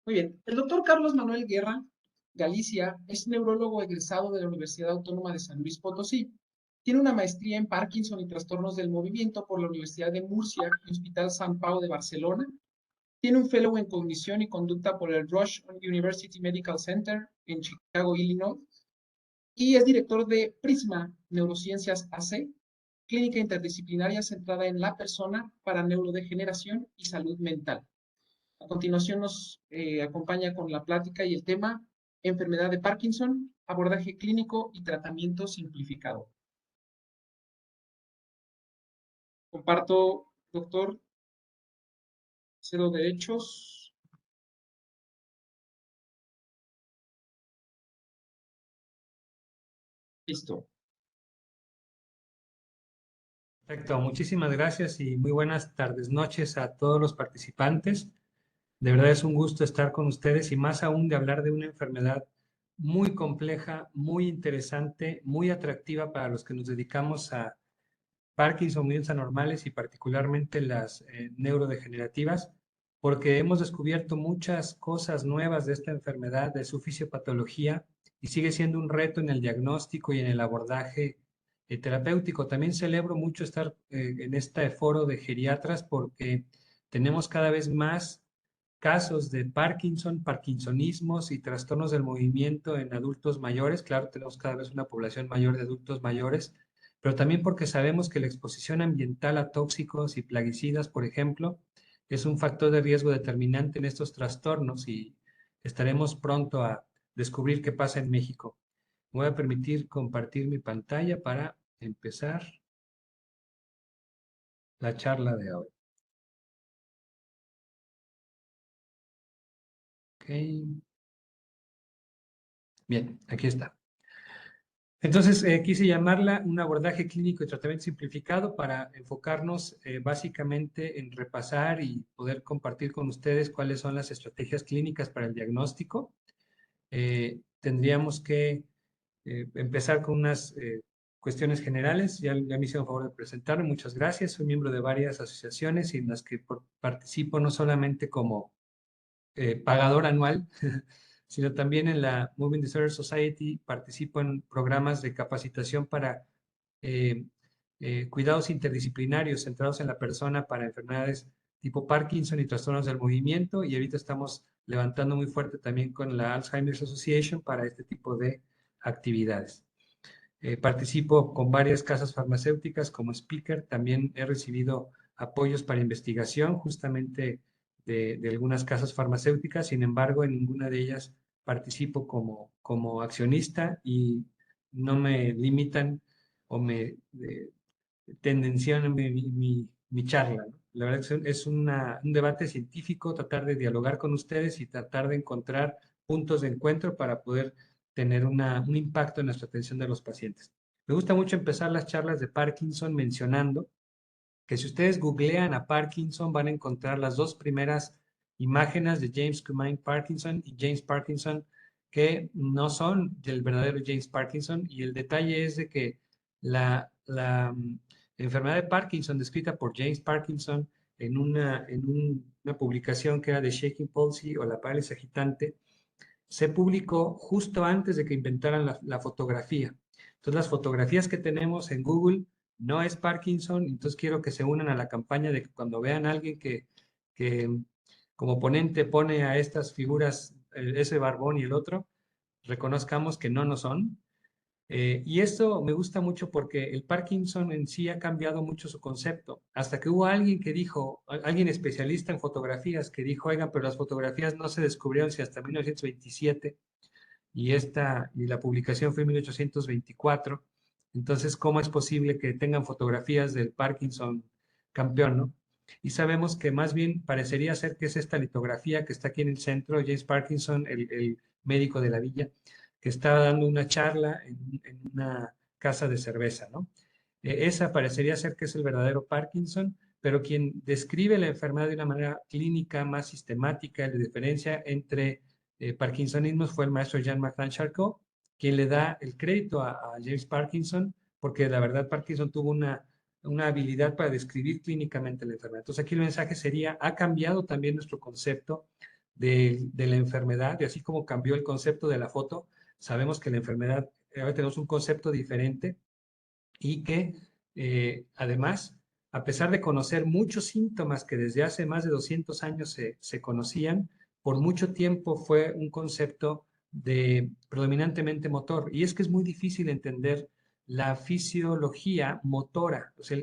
Muy bien. El doctor Carlos Manuel Guerra Galicia es neurólogo egresado de la Universidad Autónoma de San Luis Potosí. Tiene una maestría en Parkinson y trastornos del movimiento por la Universidad de Murcia y Hospital San Pau de Barcelona. Tiene un fellow en cognición y conducta por el Rush University Medical Center en Chicago, Illinois. Y es director de Prisma Neurociencias AC, clínica interdisciplinaria centrada en la persona para neurodegeneración y salud mental. A continuación nos acompaña con la plática y el tema enfermedad de Parkinson, abordaje clínico y tratamiento simplificado. Comparto, doctor, cedo derechos. Listo. Perfecto, muchísimas gracias y muy buenas tardes, noches a todos los participantes. De verdad es un gusto estar con ustedes y más aún de hablar de una enfermedad muy compleja, muy interesante, muy atractiva para los que nos dedicamos a Parkinson, muy anormales y particularmente las neurodegenerativas, porque hemos descubierto muchas cosas nuevas de esta enfermedad, de su fisiopatología, y sigue siendo un reto en el diagnóstico y en el abordaje terapéutico. También celebro mucho estar en este foro de geriatras porque tenemos cada vez más casos de Parkinson, parkinsonismos y trastornos del movimiento en adultos mayores. Claro, tenemos cada vez una población mayor de adultos mayores, pero también porque sabemos que la exposición ambiental a tóxicos y plaguicidas, por ejemplo, es un factor de riesgo determinante en estos trastornos y estaremos pronto a descubrir qué pasa en México. Voy a permitir compartir mi pantalla para empezar la charla de hoy. Ok. Bien, aquí está. Entonces, quise llamarla un abordaje clínico y tratamiento simplificado para enfocarnos básicamente en repasar y poder compartir con ustedes cuáles son las estrategias clínicas para el diagnóstico. Tendríamos que empezar con unas cuestiones generales. Ya me hicieron favor de presentarme, muchas gracias. Soy miembro de varias asociaciones en las que participo no solamente como pagador anual, sino también en la Moving Disorder Society participo en programas de capacitación para eh, cuidados interdisciplinarios centrados en la persona para enfermedades tipo Parkinson y trastornos del movimiento, y ahorita estamos levantando muy fuerte también con la Alzheimer's Association para este tipo de actividades. Participo con varias casas farmacéuticas como speaker, también he recibido apoyos para investigación justamente de algunas casas farmacéuticas. Sin embargo, en ninguna de ellas participo como accionista y no me limitan o me tendencian mi charla, ¿no? La verdad es un debate científico, tratar de dialogar con ustedes y tratar de encontrar puntos de encuentro para poder tener un impacto en nuestra atención de los pacientes. Me gusta mucho empezar las charlas de Parkinson mencionando que si ustedes googlean a Parkinson van a encontrar las dos primeras imágenes de James Cummings Parkinson y James Parkinson, que no son del verdadero James Parkinson, y el detalle es de que la enfermedad de Parkinson descrita por James Parkinson en una publicación que era de Shaking Palsy o la parálisis agitante, se publicó justo antes de que inventaran la fotografía. Entonces, las fotografías que tenemos en Google no es Parkinson, entonces quiero que se unan a la campaña de que cuando vean a alguien que como ponente pone a estas figuras, ese barbón y el otro, reconozcamos que no son. Y esto me gusta mucho porque el Parkinson en sí ha cambiado mucho su concepto. Hasta que hubo alguien que dijo, alguien especialista en fotografías, que dijo, oigan, pero las fotografías no se descubrieron si hasta 1927 y la publicación fue en 1824. Entonces, ¿cómo es posible que tengan fotografías del Parkinson campeón, no? Y sabemos que más bien parecería ser que es esta litografía que está aquí en el centro, James Parkinson, el médico de la villa, que estaba dando una charla en una casa de cerveza, ¿no? Esa parecería ser que es el verdadero Parkinson, pero quien describe la enfermedad de una manera clínica más sistemática, de diferencia entre parkinsonismos, fue el maestro Jean-Martin Charcot, quien le da el crédito a James Parkinson, porque la verdad Parkinson tuvo una habilidad para describir clínicamente la enfermedad. Entonces aquí el mensaje sería, ha cambiado también nuestro concepto de la enfermedad, y así como cambió el concepto de la foto, sabemos que la enfermedad, ahora tenemos un concepto diferente y que además, a pesar de conocer muchos síntomas que desde hace más de 200 años se conocían, por mucho tiempo fue un concepto de predominantemente motor. Y es que es muy difícil entender la fisiología motora, o sea,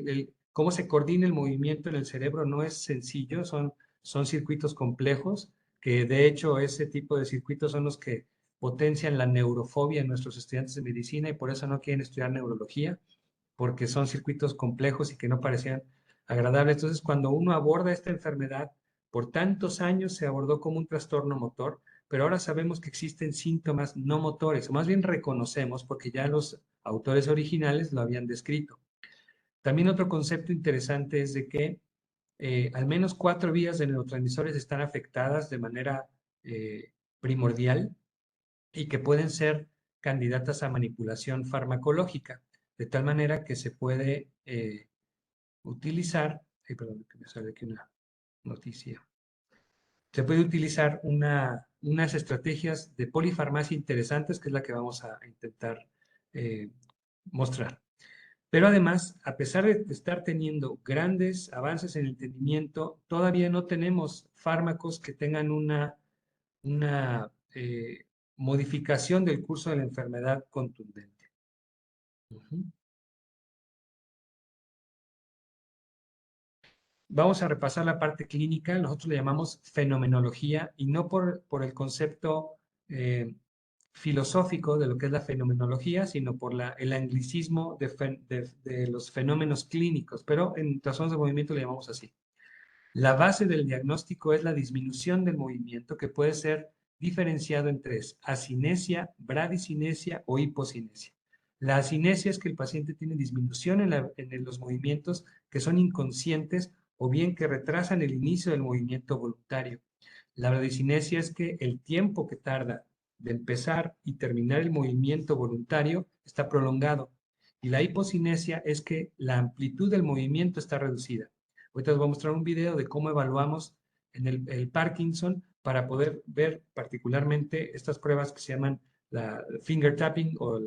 cómo se coordina el movimiento en el cerebro no es sencillo, son circuitos complejos, que de hecho ese tipo de circuitos son los que potencian la neurofobia en nuestros estudiantes de medicina y por eso no quieren estudiar neurología porque son circuitos complejos y que no parecían agradables. Entonces, cuando uno aborda esta enfermedad, por tantos años se abordó como un trastorno motor, pero ahora sabemos que existen síntomas no motores, o más bien reconocemos porque ya los autores originales lo habían descrito. También otro concepto interesante es de que al menos 4 vías de neurotransmisores están afectadas de manera primordial y que pueden ser candidatas a manipulación farmacológica, de tal manera que se puede utilizar, ay, perdón, que me sale aquí una noticia, se puede utilizar unas estrategias de polifarmacia interesantes, que es la que vamos a intentar eh, mostrar. Pero además, a pesar de estar teniendo grandes avances en el entendimiento, todavía no tenemos fármacos que tengan una modificación del curso de la enfermedad contundente. Vamos a repasar la parte clínica, nosotros le llamamos fenomenología y no por el concepto filosófico de lo que es la fenomenología, sino por el anglicismo de los fenómenos clínicos, pero en trastornos de movimiento le llamamos así. La base del diagnóstico es la disminución del movimiento que puede ser diferenciado en 3, asinesia, bradicinesia o hipocinesia. La asinesia es que el paciente tiene disminución en los movimientos que son inconscientes o bien que retrasan el inicio del movimiento voluntario. La bradicinesia es que el tiempo que tarda de empezar y terminar el movimiento voluntario está prolongado. Y la hipocinesia es que la amplitud del movimiento está reducida. Ahorita les voy a mostrar un video de cómo evaluamos en el Parkinson para poder ver particularmente estas pruebas que se llaman la finger tapping o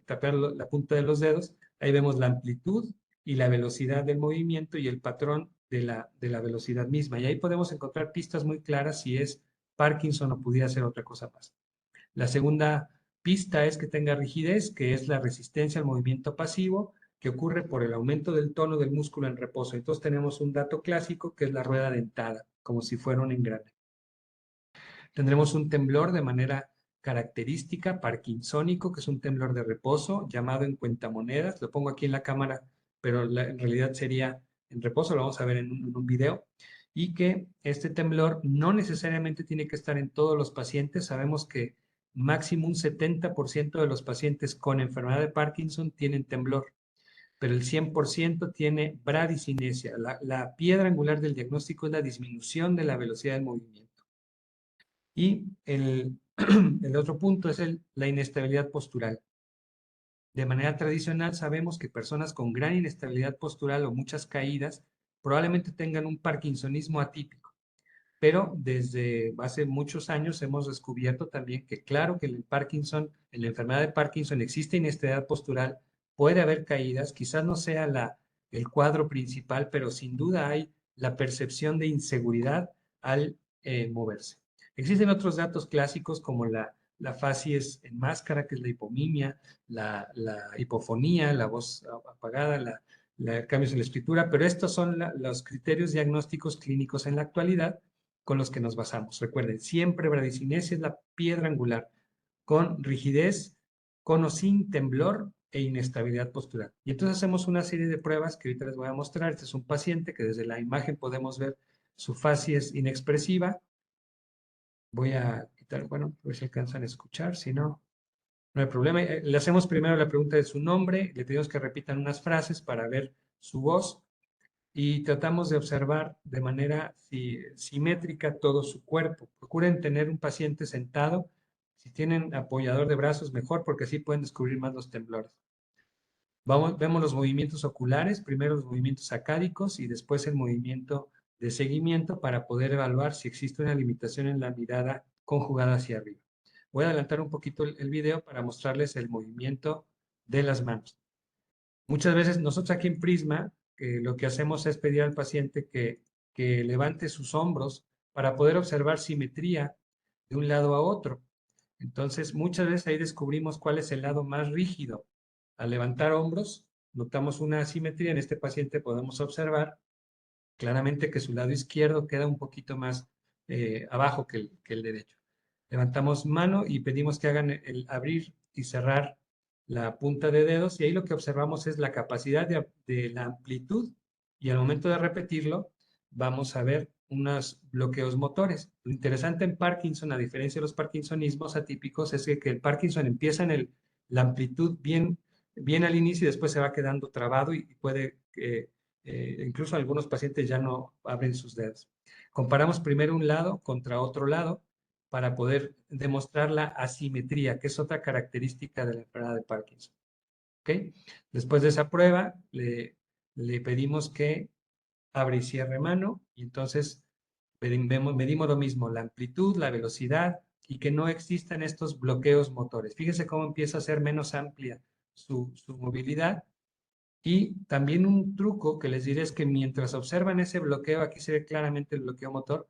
tapear la punta de los dedos. Ahí vemos la amplitud y la velocidad del movimiento y el patrón de la velocidad misma. Y ahí podemos encontrar pistas muy claras si es Parkinson o pudiera ser otra cosa más. La segunda pista es que tenga rigidez, que es la resistencia al movimiento pasivo, que ocurre por el aumento del tono del músculo en reposo. Entonces tenemos un dato clásico que es la rueda dentada, como si fuera un engrane. Tendremos un temblor de manera característica, parkinsónico, que es un temblor de reposo, llamado en cuentamonedas. Lo pongo aquí en la cámara, pero en realidad sería en reposo, lo vamos a ver en un video. Y que este temblor no necesariamente tiene que estar en todos los pacientes. Sabemos que máximo un 70% de los pacientes con enfermedad de Parkinson tienen temblor, pero el 100% tiene bradicinesia. La piedra angular del diagnóstico es la disminución de la velocidad del movimiento. Y el otro punto es la inestabilidad postural. De manera tradicional sabemos que personas con gran inestabilidad postural o muchas caídas probablemente tengan un parkinsonismo atípico. Pero desde hace muchos años hemos descubierto también que claro que en la enfermedad de Parkinson existe inestabilidad postural, puede haber caídas, quizás no sea el cuadro principal, pero sin duda hay la percepción de inseguridad al moverse. Existen otros datos clásicos como la facies en máscara, que es la hipomimia, la hipofonía, la voz apagada, cambios en la escritura, pero estos son los criterios diagnósticos clínicos en la actualidad con los que nos basamos. Recuerden, siempre bradicinesia es la piedra angular, con rigidez, con o sin temblor e inestabilidad postural. Y entonces hacemos una serie de pruebas que ahorita les voy a mostrar. Este es un paciente que desde la imagen podemos ver su facies inexpresiva. Voy a quitar, bueno, a ver si alcanzan a escuchar, si no, no hay problema. Le hacemos primero la pregunta de su nombre, le pedimos que repitan unas frases para ver su voz y tratamos de observar de manera simétrica todo su cuerpo. Procuren tener un paciente sentado. Si tienen apoyador de brazos, mejor, porque así pueden descubrir más los temblores. Vemos los movimientos oculares, primero los movimientos sacádicos y después el movimiento de seguimiento para poder evaluar si existe una limitación en la mirada conjugada hacia arriba. Voy a adelantar un poquito el video para mostrarles el movimiento de las manos. Muchas veces nosotros aquí en Prisma lo que hacemos es pedir al paciente que levante sus hombros para poder observar simetría de un lado a otro. Entonces, muchas veces ahí descubrimos cuál es el lado más rígido. Al levantar hombros, notamos una asimetría. En este paciente podemos observar claramente que su lado izquierdo queda un poquito más abajo que el derecho. Levantamos mano y pedimos que hagan el abrir y cerrar la punta de dedos y ahí lo que observamos es la capacidad de la amplitud y al momento de repetirlo vamos a ver unos bloqueos motores. Lo interesante en Parkinson, a diferencia de los parkinsonismos atípicos, es que el Parkinson empieza en la amplitud bien al inicio y después se va quedando trabado y puede, incluso algunos pacientes ya no abren sus dedos. Comparamos primero un lado contra otro lado para poder demostrar la asimetría, que es otra característica de la enfermedad de Parkinson. ¿Okay? Después de esa prueba, le pedimos que abre y cierre mano, y entonces medimos lo mismo, la amplitud, la velocidad, y que no existan estos bloqueos motores. Fíjense cómo empieza a ser menos amplia su movilidad. Y también un truco que les diré es que mientras observan ese bloqueo, aquí se ve claramente el bloqueo motor,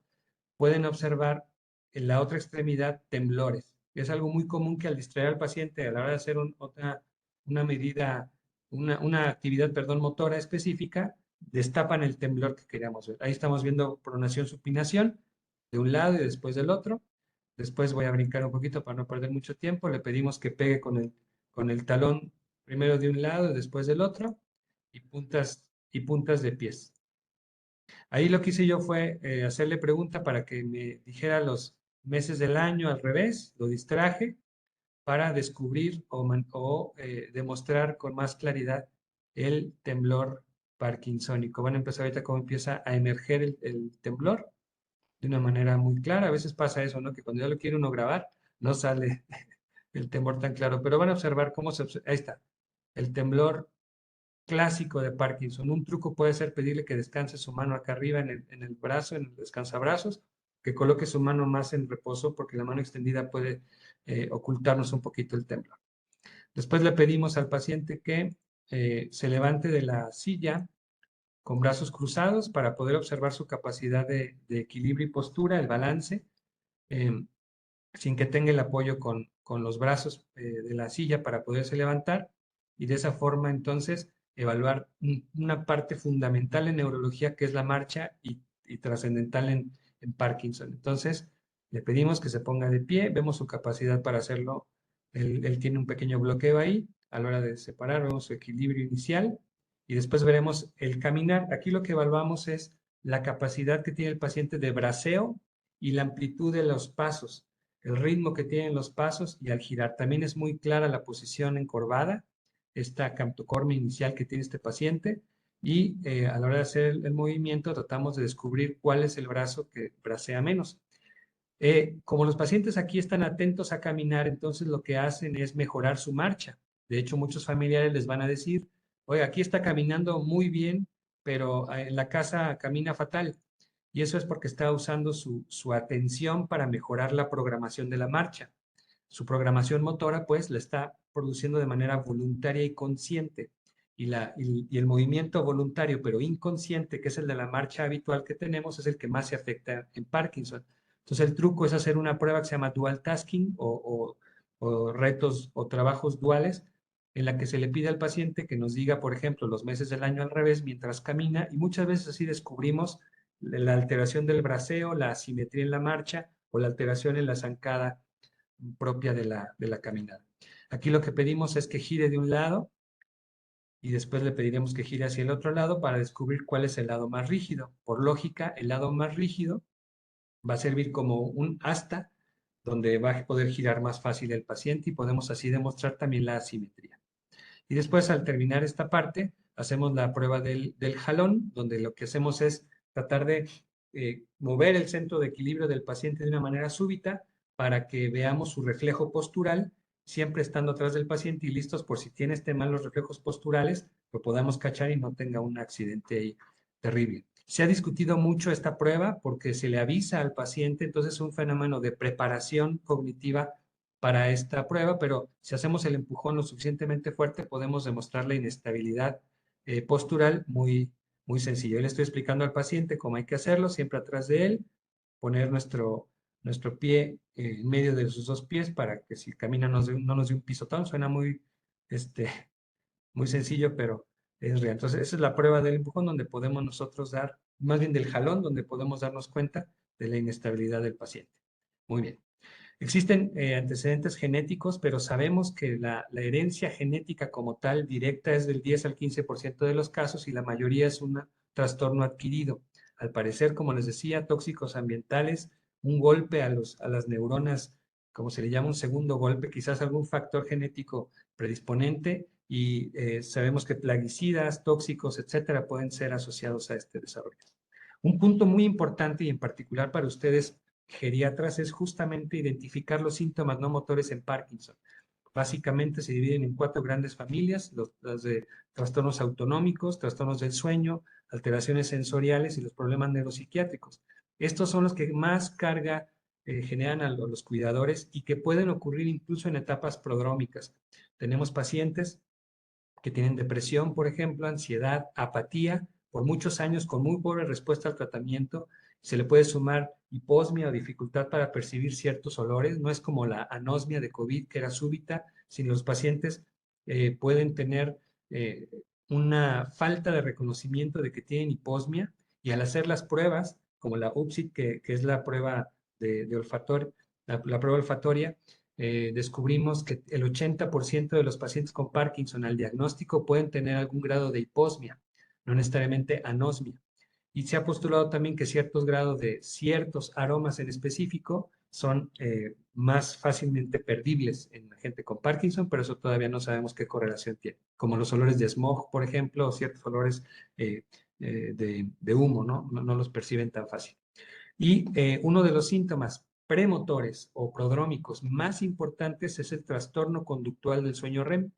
pueden observar en la otra extremidad temblores. Es algo muy común que al distraer al paciente a la hora de hacer una medida, una actividad, perdón, motora específica, destapan el temblor que queríamos ver. Ahí estamos viendo pronación, supinación de un lado y después del otro. Después voy a brincar un poquito para no perder mucho tiempo. Le pedimos que pegue con el talón primero de un lado y después del otro y puntas de pies. Ahí lo que hice yo fue hacerle pregunta para que me dijera los meses del año al revés, lo distraje para descubrir o demostrar con más claridad el temblor parkinsónico. Van a empezar ahorita cómo empieza a emerger el temblor de una manera muy clara. A veces pasa eso, ¿no? Que cuando ya lo quiere uno grabar, no sale el temblor tan claro, pero van a observar cómo ahí está, el temblor clásico de Parkinson. Un truco puede ser pedirle que descanse su mano acá arriba en el brazo, en el descansabrazos, que coloque su mano más en reposo porque la mano extendida puede ocultarnos un poquito el temblor. Después le pedimos al paciente que se levante de la silla con brazos cruzados para poder observar su capacidad de equilibrio y postura, el balance, sin que tenga el apoyo con los brazos de la silla para poderse levantar y de esa forma entonces evaluar una parte fundamental en neurología que es la marcha y trascendental en Parkinson. Entonces, le pedimos que se ponga de pie, vemos su capacidad para hacerlo, él tiene un pequeño bloqueo ahí, a la hora de separar vemos su equilibrio inicial y después veremos el caminar. Aquí lo que evaluamos es la capacidad que tiene el paciente de braceo y la amplitud de los pasos, el ritmo que tienen los pasos y al girar. También es muy clara la posición encorvada, esta camtocormia inicial que tiene este paciente y a la hora de hacer el movimiento tratamos de descubrir cuál es el brazo que bracea menos. Como los pacientes aquí están atentos a caminar, entonces lo que hacen es mejorar su marcha. De hecho, muchos familiares les van a decir, oye, aquí está caminando muy bien, pero en la casa camina fatal. Y eso es porque está usando su atención para mejorar la programación de la marcha. Su programación motora, pues, la está produciendo de manera voluntaria y consciente. Y el movimiento voluntario, pero inconsciente, que es el de la marcha habitual que tenemos, es el que más se afecta en Parkinson. Entonces, el truco es hacer una prueba que se llama dual tasking o retos o trabajos duales, en la que se le pide al paciente que nos diga, por ejemplo, los meses del año al revés mientras camina, y muchas veces así descubrimos la alteración del braceo, la asimetría en la marcha o la alteración en la zancada propia de la caminada. Aquí lo que pedimos es que gire de un lado y después le pediremos que gire hacia el otro lado para descubrir cuál es el lado más rígido. Por lógica, el lado más rígido va a servir como un asta donde va a poder girar más fácil el paciente y podemos así demostrar también la asimetría. Y después, al terminar esta parte, hacemos la prueba del jalón, donde lo que hacemos es tratar de mover el centro de equilibrio del paciente de una manera súbita para que veamos su reflejo postural, siempre estando atrás del paciente y listos por si tiene mal los reflejos posturales, lo podamos cachar y no tenga un accidente ahí terrible. Se ha discutido mucho esta prueba porque se le avisa al paciente, entonces es un fenómeno de preparación cognitiva para esta prueba, pero si hacemos el empujón lo suficientemente fuerte, podemos demostrar la inestabilidad postural muy sencillo. Yo le estoy explicando al paciente cómo hay que hacerlo, siempre atrás de él, poner nuestro pie en medio de sus dos pies para que si camina no nos dé un pisotón. Suena muy sencillo, pero es real. Entonces, esa es la prueba del empujón donde podemos nosotros dar, más bien del jalón, donde podemos darnos cuenta de la inestabilidad del paciente. Muy bien. Existen antecedentes genéticos, pero sabemos que la herencia genética como tal directa es del 10 al 15% de los casos y la mayoría es un trastorno adquirido. Al parecer, como les decía, tóxicos ambientales, un golpe a las neuronas, como se le llama un segundo golpe, quizás algún factor genético predisponente y sabemos que plaguicidas, tóxicos, etcétera, pueden ser asociados a este desarrollo. Un punto muy importante y en particular para ustedes geriatras es justamente identificar los síntomas no motores en Parkinson. Básicamente se dividen en 4 grandes familias, las de trastornos autonómicos, trastornos del sueño, alteraciones sensoriales y los problemas neuropsiquiátricos. Estos son los que más carga generan a los cuidadores y que pueden ocurrir incluso en etapas prodrómicas. Tenemos pacientes que tienen depresión, por ejemplo, ansiedad, apatía, por muchos años con muy pobre respuesta al tratamiento. Se le puede sumar hiposmia o dificultad para percibir ciertos olores. No es como la anosmia de COVID, que era súbita, sino los pacientes pueden tener eh, una falta de reconocimiento de que tienen hiposmia y al hacer las pruebas, como la UPSIT, que es la prueba de olfatorio, la prueba olfatoria, descubrimos que el 80% de los pacientes con Parkinson al diagnóstico pueden tener algún grado de hiposmia, no necesariamente anosmia. Y se ha postulado también que ciertos grados de ciertos aromas en específico son más fácilmente perdibles en la gente con Parkinson, pero eso todavía no sabemos qué correlación tiene, como los olores de smog, por ejemplo, o ciertos olores de humo, ¿no? No los perciben tan fácil. Y uno de los síntomas premotores o prodrómicos más importantes es el trastorno conductual del sueño REM,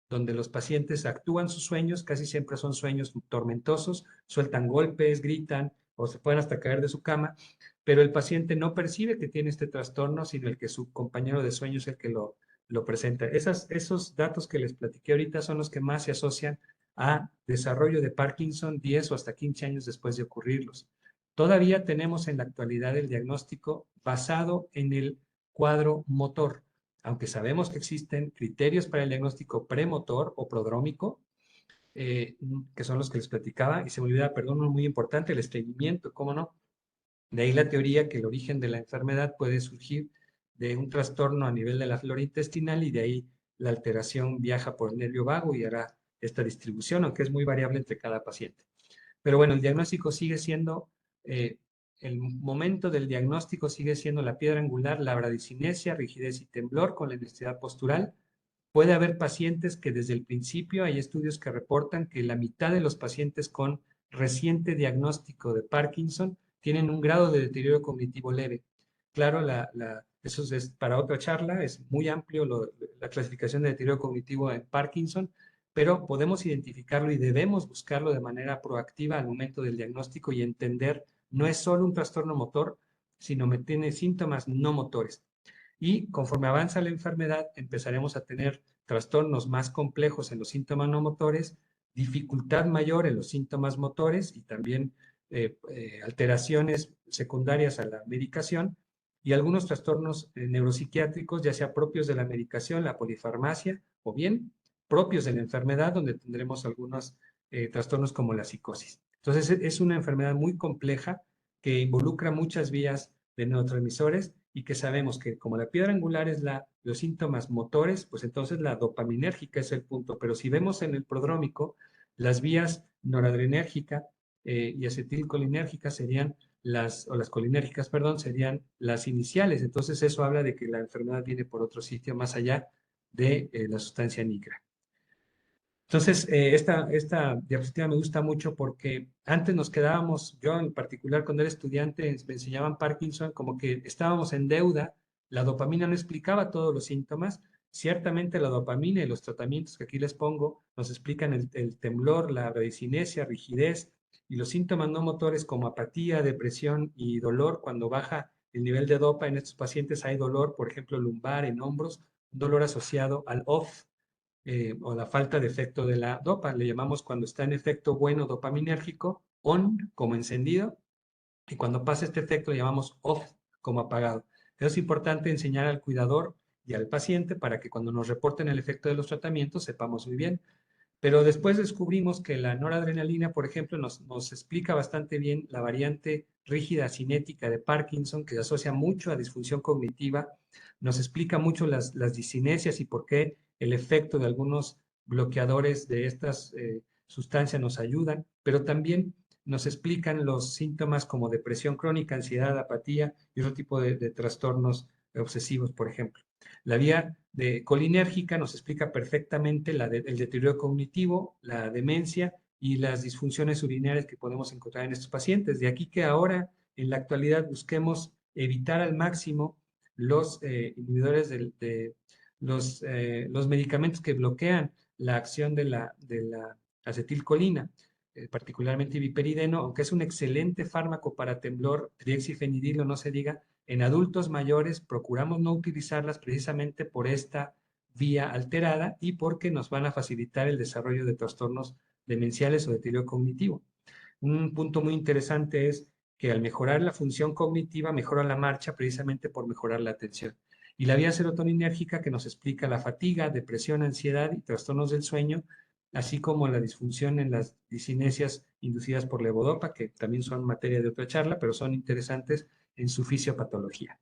donde los pacientes actúan sus sueños, casi siempre son sueños tormentosos, sueltan golpes, gritan o se pueden hasta caer de su cama, pero el paciente no percibe que tiene este trastorno, sino el que su compañero de sueño es el que lo presenta. Esos datos que les platiqué ahorita son los que más se asocian a desarrollo de Parkinson 10 o hasta 15 años después de ocurrirlos. Todavía tenemos en la actualidad el diagnóstico basado en el cuadro motor, aunque sabemos que existen criterios para el diagnóstico premotor o prodrómico, que son los que les platicaba, y se me olvidaba, perdón, uno muy importante, el estreñimiento, ¿cómo no? De ahí la teoría que el origen de la enfermedad puede surgir de un trastorno a nivel de la flora intestinal y de ahí la alteración viaja por el nervio vago y hará esta distribución, aunque es muy variable entre cada paciente. Pero bueno, el diagnóstico sigue siendo, el momento del diagnóstico sigue siendo la piedra angular, la bradicinesia, rigidez y temblor con la elasticidad postural. Puede haber pacientes que desde el principio hay estudios que reportan que la mitad de los pacientes con reciente diagnóstico de Parkinson tienen un grado de deterioro cognitivo leve. Claro, eso es para otra charla, es muy amplio la clasificación de deterioro cognitivo en Parkinson, pero podemos identificarlo y debemos buscarlo de manera proactiva al momento del diagnóstico y entender, no es solo un trastorno motor, sino que tiene síntomas no motores. Y conforme avanza la enfermedad, empezaremos a tener trastornos más complejos en los síntomas no motores, dificultad mayor en los síntomas motores y también alteraciones secundarias a la medicación y algunos trastornos neuropsiquiátricos, ya sea propios de la medicación, la polifarmacia, o bien propios de la enfermedad, donde tendremos algunos trastornos como la psicosis. Entonces, es una enfermedad muy compleja que involucra muchas vías de neurotransmisores y que sabemos que como la piedra angular es los síntomas motores, pues entonces la dopaminérgica es el punto. Pero si vemos en el prodrómico, las vías noradrenérgica y acetilcolinérgica serían las colinérgicas, perdón, serían las iniciales. Entonces eso habla de que la enfermedad viene por otro sitio más allá de la sustancia nigra. Entonces, esta diapositiva me gusta mucho porque antes nos quedábamos, yo en particular cuando era estudiante, me enseñaban Parkinson, como que estábamos en deuda, la dopamina no explicaba todos los síntomas, ciertamente la dopamina y los tratamientos que aquí les pongo nos explican el temblor, la bradicinesia, rigidez, y los síntomas no motores como apatía, depresión y dolor, cuando baja el nivel de dopa en estos pacientes hay dolor, por ejemplo, lumbar en hombros, un dolor asociado al off o la falta de efecto de la dopa. Le llamamos cuando está en efecto bueno dopaminérgico, on como encendido, y cuando pasa este efecto le llamamos off como apagado. Es importante enseñar al cuidador y al paciente para que cuando nos reporten el efecto de los tratamientos sepamos muy bien. Pero después descubrimos que la noradrenalina, por ejemplo, nos explica bastante bien la variante rígida cinética de Parkinson, que se asocia mucho a disfunción cognitiva, nos explica mucho las disinesias y por qué el efecto de algunos bloqueadores de estas sustancias nos ayudan, pero también nos explican los síntomas como depresión crónica, ansiedad, apatía y otro tipo de trastornos obsesivos, por ejemplo. La vía colinérgica nos explica perfectamente el deterioro cognitivo, la demencia y las disfunciones urinarias que podemos encontrar en estos pacientes. De aquí que ahora, en la actualidad, busquemos evitar al máximo los inhibidores los medicamentos que bloquean la acción de la acetilcolina, particularmente viperideno, aunque es un excelente fármaco para temblor, triexifenidilo, no se diga, en adultos mayores procuramos no utilizarlas precisamente por esta vía alterada y porque nos van a facilitar el desarrollo de trastornos demenciales o deterioro cognitivo. Un punto muy interesante es que al mejorar la función cognitiva, mejora la marcha precisamente por mejorar la atención. Y la vía serotoninérgica que nos explica la fatiga, depresión, ansiedad y trastornos del sueño, así como la disfunción en las disinesias inducidas por levodopa, que también son materia de otra charla, pero son interesantes en su fisiopatología.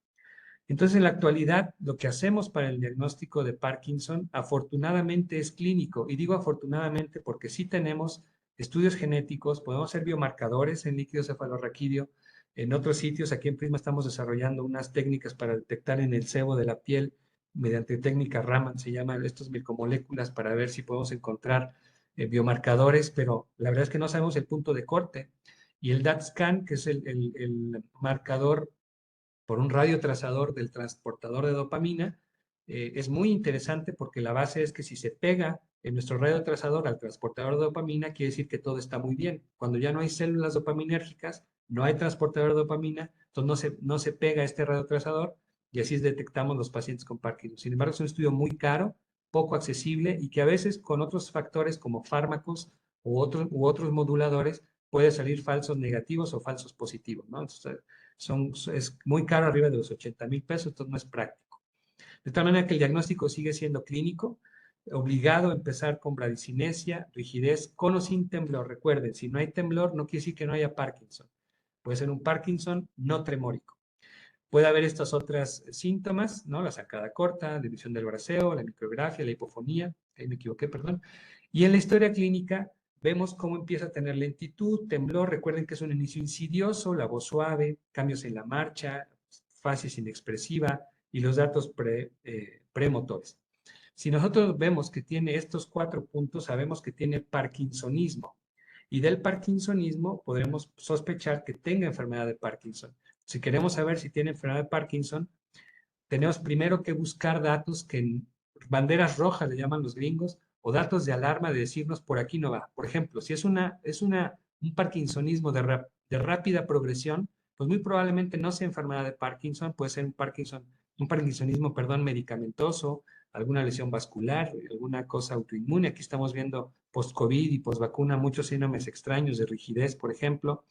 Entonces, en la actualidad, lo que hacemos para el diagnóstico de Parkinson, afortunadamente es clínico. Y digo afortunadamente porque sí tenemos estudios genéticos, podemos hacer biomarcadores en líquido cefalorraquídeo. En otros sitios, aquí en Prisma, estamos desarrollando unas técnicas para detectar en el sebo de la piel, mediante técnica Raman, se llaman estos micromoléculas, para ver si podemos encontrar biomarcadores, pero la verdad es que no sabemos el punto de corte. Y el DAT-scan, que es el marcador por un radiotrazador del transportador de dopamina, es muy interesante porque la base es que si se pega en nuestro radiotrazador al transportador de dopamina, quiere decir que todo está muy bien. Cuando ya no hay células dopaminérgicas, no hay transportador de dopamina, entonces no se pega este radiotrazador y así detectamos los pacientes con Parkinson. Sin embargo, es un estudio muy caro, poco accesible y que a veces con otros factores como fármacos u otros moduladores puede salir falsos negativos o falsos positivos, ¿no? Entonces, es muy caro, arriba de los 80,000 pesos, entonces no es práctico. De tal manera que el diagnóstico sigue siendo clínico, obligado a empezar con bradicinesia, rigidez, con o sin temblor. Recuerden, si no hay temblor, no quiere decir que no haya Parkinson. Puede ser un Parkinson no tremórico. Puede haber estas otras síntomas, ¿no? La sacada corta, división del braceo, la micrografia, la hipofonía, ahí me equivoqué, perdón. Y en la historia clínica vemos cómo empieza a tener lentitud, temblor, recuerden que es un inicio insidioso, la voz suave, cambios en la marcha, facies inexpresiva y los datos premotores. Si nosotros vemos que tiene estos 4 puntos, sabemos que tiene parkinsonismo. Y del parkinsonismo podremos sospechar que tenga enfermedad de Parkinson. Si queremos saber si tiene enfermedad de Parkinson, tenemos primero que buscar datos que en banderas rojas le llaman los gringos, o datos de alarma de decirnos por aquí no va. Por ejemplo, si es un parkinsonismo de rápida progresión, pues muy probablemente no sea enfermedad de Parkinson, puede ser un parkinsonismo, perdón, medicamentoso, alguna lesión vascular, alguna cosa autoinmune. Aquí estamos viendo post-COVID y post-vacuna muchos síndromes extraños de rigidez, por ejemplo.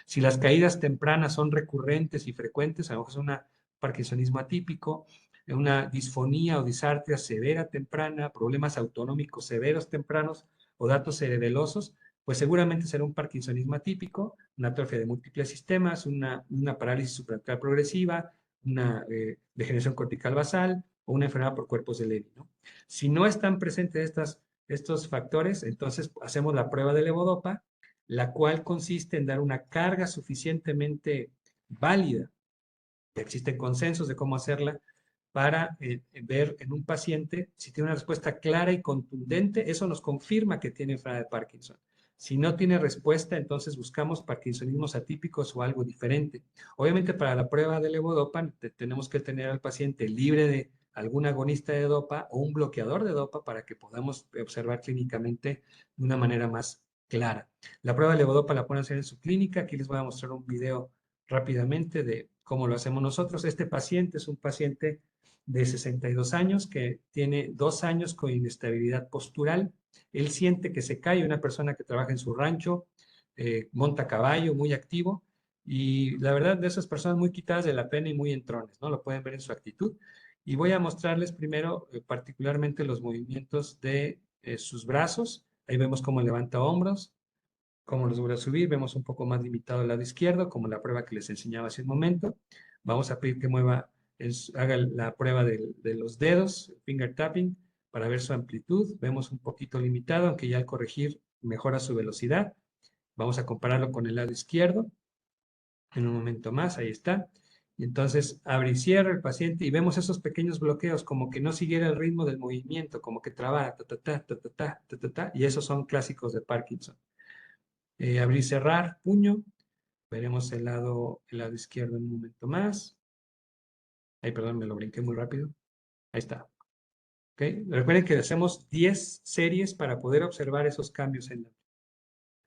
Si las caídas tempranas son recurrentes y frecuentes, a lo mejor es un parkinsonismo atípico, una disfonía o disartria severa temprana, problemas autonómicos severos tempranos o datos cerebelosos, pues seguramente será un parkinsonismo atípico, una atrofia de múltiples sistemas, una parálisis suprarrenal progresiva, una degeneración cortical basal o una enfermedad por cuerpos de Levy, ¿no? Si no están presentes estos factores, entonces hacemos la prueba de levodopa, la cual consiste en dar una carga suficientemente válida. Existen consensos de cómo hacerla para ver en un paciente si tiene una respuesta clara y contundente. Eso nos confirma que tiene enfermedad de Parkinson. Si no tiene respuesta, entonces buscamos parkinsonismos atípicos o algo diferente. Obviamente, para la prueba de levodopa tenemos que tener al paciente libre de algún agonista de dopa o un bloqueador de dopa para que podamos observar clínicamente de una manera más clara. La prueba de levodopa la pueden hacer en su clínica. Aquí les voy a mostrar un video rápidamente de cómo lo hacemos nosotros. Este paciente es un paciente de 62 años que tiene 2 años con inestabilidad postural. Él siente que se cae, una persona que trabaja en su rancho, monta caballo, muy activo, y la verdad de esas personas muy quitadas de la pena y muy entrones, ¿no? Lo pueden ver en su actitud. Y voy a mostrarles primero particularmente los movimientos de sus brazos. Ahí vemos cómo levanta hombros, cómo los vuelve a subir. Vemos un poco más limitado el lado izquierdo, como la prueba que les enseñaba hace un momento. Vamos a pedir que haga la prueba de los dedos, finger tapping, para ver su amplitud. Vemos un poquito limitado, aunque ya al corregir mejora su velocidad. Vamos a compararlo con el lado izquierdo. En un momento más, ahí está. Y entonces abre y cierra el paciente y vemos esos pequeños bloqueos, como que no siguiera el ritmo del movimiento, como que trabara, ta, ta, ta, ta, ta, ta, ta, ta, ta, y esos son clásicos de Parkinson. Abrir y cerrar, puño. Veremos el lado izquierdo en un momento más. Ay, perdón, me lo brinqué muy rápido. Ahí está. ¿Okay? Recuerden que hacemos 10 series para poder observar esos cambios en la...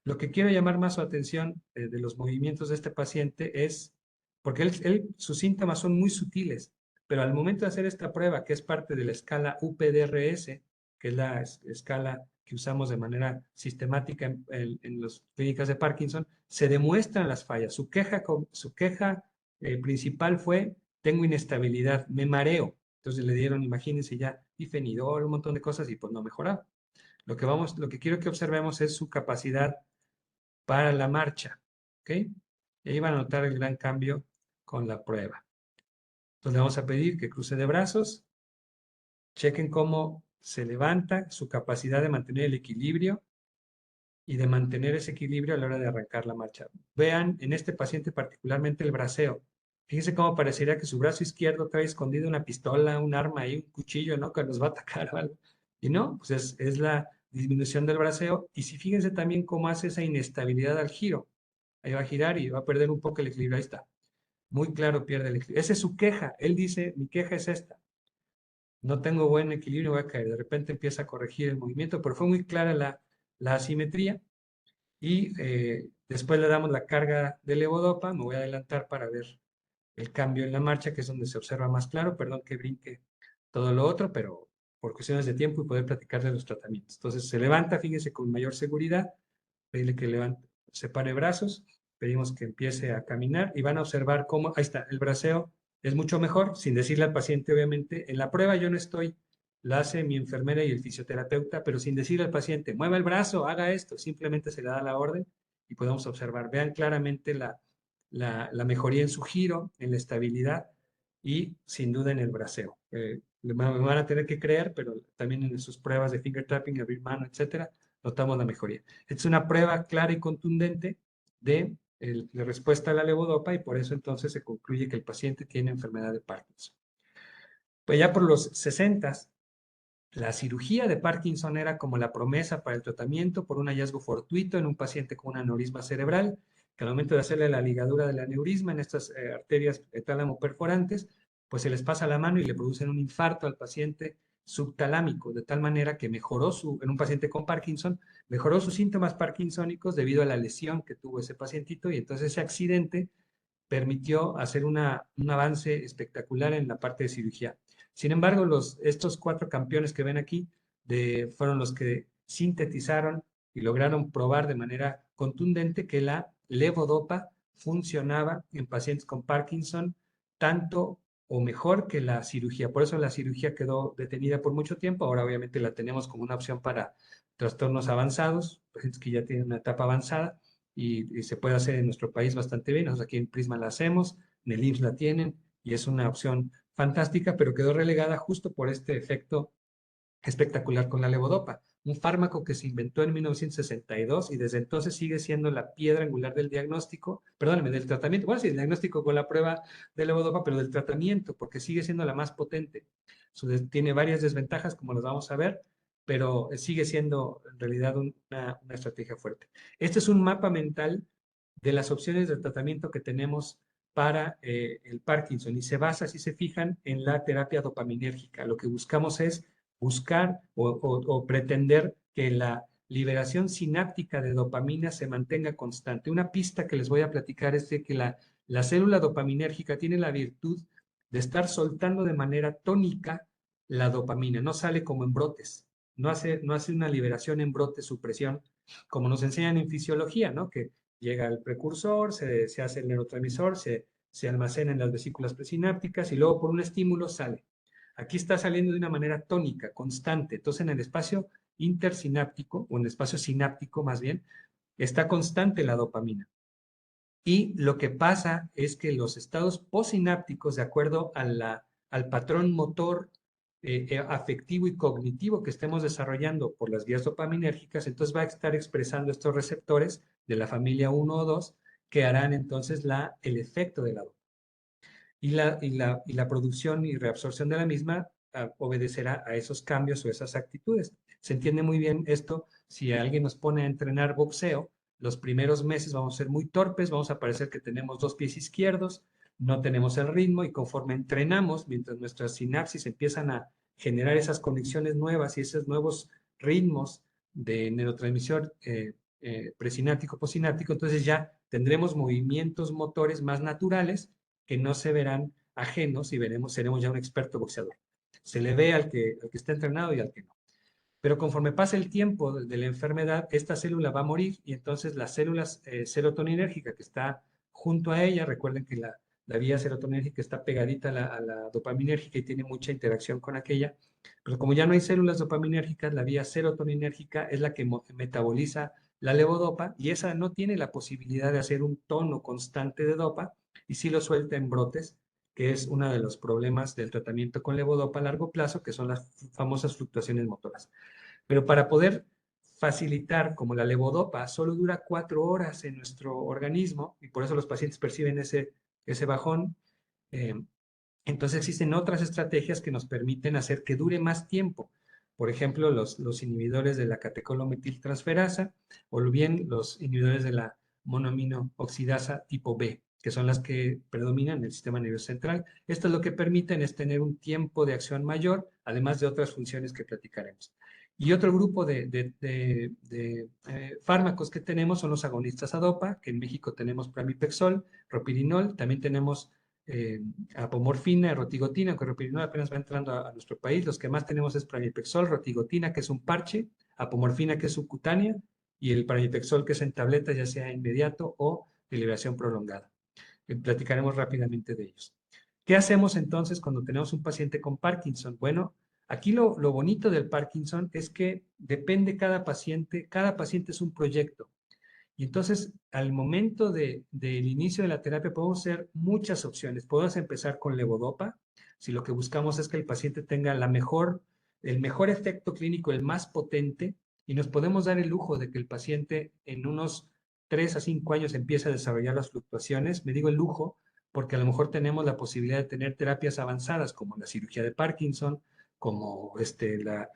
Lo que quiero llamar más su atención de los movimientos de este paciente es, porque sus síntomas son muy sutiles, pero al momento de hacer esta prueba, que es parte de la escala UPDRS, que es la escala que usamos de manera sistemática en las clínicas de Parkinson, se demuestran las fallas. Su queja principal fue, tengo inestabilidad, me mareo. Entonces le dieron, imagínense ya, difenidol, un montón de cosas y pues no mejoraba. Lo que quiero que observemos es su capacidad para la marcha. ¿Ok? Y ahí van a notar el gran cambio con la prueba. Entonces le vamos a pedir que cruce de brazos, chequen cómo se levanta, su capacidad de mantener el equilibrio y de mantener ese equilibrio a la hora de arrancar la marcha. Vean en este paciente particularmente el braceo. Fíjense cómo parecería que su brazo izquierdo trae escondido una pistola, un arma ahí, un cuchillo, ¿no? Que nos va a atacar o algo. Y no, pues es la disminución del braceo. Y si fíjense también cómo hace esa inestabilidad al giro. Ahí va a girar y va a perder un poco el equilibrio. Ahí está. Muy claro, pierde el equilibrio. Esa es su queja. Él dice, mi queja es esta. No tengo buen equilibrio, voy a caer. De repente empieza a corregir el movimiento, pero fue muy clara la asimetría. Y después le damos la carga de levodopa. Me voy a adelantar para ver el cambio en la marcha, que es donde se observa más claro. Perdón que brinque todo lo otro, pero por cuestiones de tiempo y poder platicar de los tratamientos. Entonces se levanta, fíjense, con mayor seguridad. Pedirle que levante, separe brazos. Pedimos que empiece a caminar y van a observar cómo, ahí está, el braceo es mucho mejor, sin decirle al paciente, obviamente. En la prueba yo no estoy, la hace mi enfermera y el fisioterapeuta, pero sin decirle al paciente, mueva el brazo, haga esto, simplemente se le da la orden y podemos observar. Vean claramente la mejoría en su giro, en la estabilidad y sin duda en el braceo. Me van a tener que creer, pero también en sus pruebas de finger tapping, abrir mano, etcétera, notamos la mejoría. Es una prueba clara y contundente de respuesta a la levodopa y por eso entonces se concluye que el paciente tiene enfermedad de Parkinson. Pues ya por los 60, la cirugía de Parkinson era como la promesa para el tratamiento por un hallazgo fortuito en un paciente con un aneurisma cerebral, que al momento de hacerle la ligadura del aneurisma en estas arterias tálamo perforantes, pues se les pasa la mano y le producen un infarto al paciente subtalámico, de tal manera que en un paciente con Parkinson, mejoró sus síntomas parkinsónicos debido a la lesión que tuvo ese pacientito y entonces ese accidente permitió hacer un avance espectacular en la parte de cirugía. Sin embargo, estos 4 campeones que ven aquí fueron los que sintetizaron y lograron probar de manera contundente que la levodopa funcionaba en pacientes con Parkinson tanto o mejor que la cirugía. Por eso la cirugía quedó detenida por mucho tiempo. Ahora obviamente la tenemos como una opción para trastornos avanzados, pacientes que ya tienen una etapa avanzada y se puede hacer en nuestro país bastante bien. Nosotros aquí en Prisma la hacemos, en el IMSS la tienen y es una opción fantástica, pero quedó relegada justo por este efecto espectacular con la levodopa, un fármaco que se inventó en 1962 y desde entonces sigue siendo la piedra angular del diagnóstico, perdóneme, del tratamiento, bueno, sí, el diagnóstico con la prueba de levodopa, pero del tratamiento, porque sigue siendo la más potente. Tiene varias desventajas, como las vamos a ver, pero sigue siendo en realidad una estrategia fuerte. Este es un mapa mental de las opciones de tratamiento que tenemos para el Parkinson y se basa, si se fijan, en la terapia dopaminérgica. Lo que buscamos es buscar o pretender que la liberación sináptica de dopamina se mantenga constante. Una pista que les voy a platicar es de que la célula dopaminérgica tiene la virtud de estar soltando de manera tónica la dopamina, no sale como en brotes, no hace una liberación en brotes, supresión, como nos enseñan en fisiología, ¿no? Que llega el precursor, se hace el neurotransmisor, se almacena en las vesículas presinápticas y luego por un estímulo sale. Aquí está saliendo de una manera tónica, constante. Entonces, en el espacio intersináptico, o en el espacio sináptico más bien, está constante la dopamina. Y lo que pasa es que los estados postsinápticos, de acuerdo al patrón motor, afectivo y cognitivo que estemos desarrollando por las vías dopaminérgicas, entonces va a estar expresando estos receptores de la familia 1 o 2 que harán entonces el efecto de la dopamina. Y la producción y reabsorción de la misma obedecerá a esos cambios o esas actitudes. Se entiende muy bien esto si alguien nos pone a entrenar boxeo. Los primeros meses vamos a ser muy torpes, vamos a parecer que tenemos 2 pies izquierdos, no tenemos el ritmo y conforme entrenamos, mientras nuestras sinapsis empiezan a generar esas conexiones nuevas y esos nuevos ritmos de neurotransmisor presináptico, postsináptico, entonces ya tendremos movimientos motores más naturales que no se verán ajenos y seremos ya un experto boxeador. Se le ve al que está entrenado y al que no. Pero conforme pasa el tiempo de la enfermedad, esta célula va a morir y entonces las células serotoninérgicas que está junto a ella, recuerden que la vía serotoninérgica está pegadita a la dopaminérgica y tiene mucha interacción con aquella, pero como ya no hay células dopaminérgicas, la vía serotoninérgica es la que metaboliza la levodopa y esa no tiene la posibilidad de hacer un tono constante de dopa y sí lo suelta en brotes, que es uno de los problemas del tratamiento con levodopa a largo plazo, que son las famosas fluctuaciones motoras. Pero para poder facilitar, como la levodopa solo dura 4 horas en nuestro organismo, y por eso los pacientes perciben ese bajón, eh, entonces existen otras estrategias que nos permiten hacer que dure más tiempo. Por ejemplo, los inhibidores de la catecolometiltransferasa o bien los inhibidores de la monoaminooxidasa tipo B, que son las que predominan en el sistema nervioso central. Esto es lo que permiten es tener un tiempo de acción mayor, además de otras funciones que platicaremos. Y otro grupo de fármacos que tenemos son los agonistas a dopa, que en México tenemos pramipexol, ropirinol, también tenemos apomorfina, rotigotina, aunque ropirinol apenas va entrando a nuestro país. Los que más tenemos es pramipexol, rotigotina, que es un parche, apomorfina, que es subcutánea, y el pramipexol, que es en tabletas, ya sea inmediato o de liberación prolongada. Platicaremos rápidamente de ellos. ¿Qué hacemos entonces cuando tenemos un paciente con Parkinson? Bueno, aquí lo bonito del Parkinson es que depende cada paciente es un proyecto. Y entonces, al momento del inicio de la terapia, podemos hacer muchas opciones. Podemos empezar con levodopa, si lo que buscamos es que el paciente tenga el mejor efecto clínico, el más potente, y nos podemos dar el lujo de que el paciente en unos 3 a 5 años empiece a desarrollar las fluctuaciones. Me digo el lujo porque a lo mejor tenemos la posibilidad de tener terapias avanzadas como la cirugía de Parkinson, como la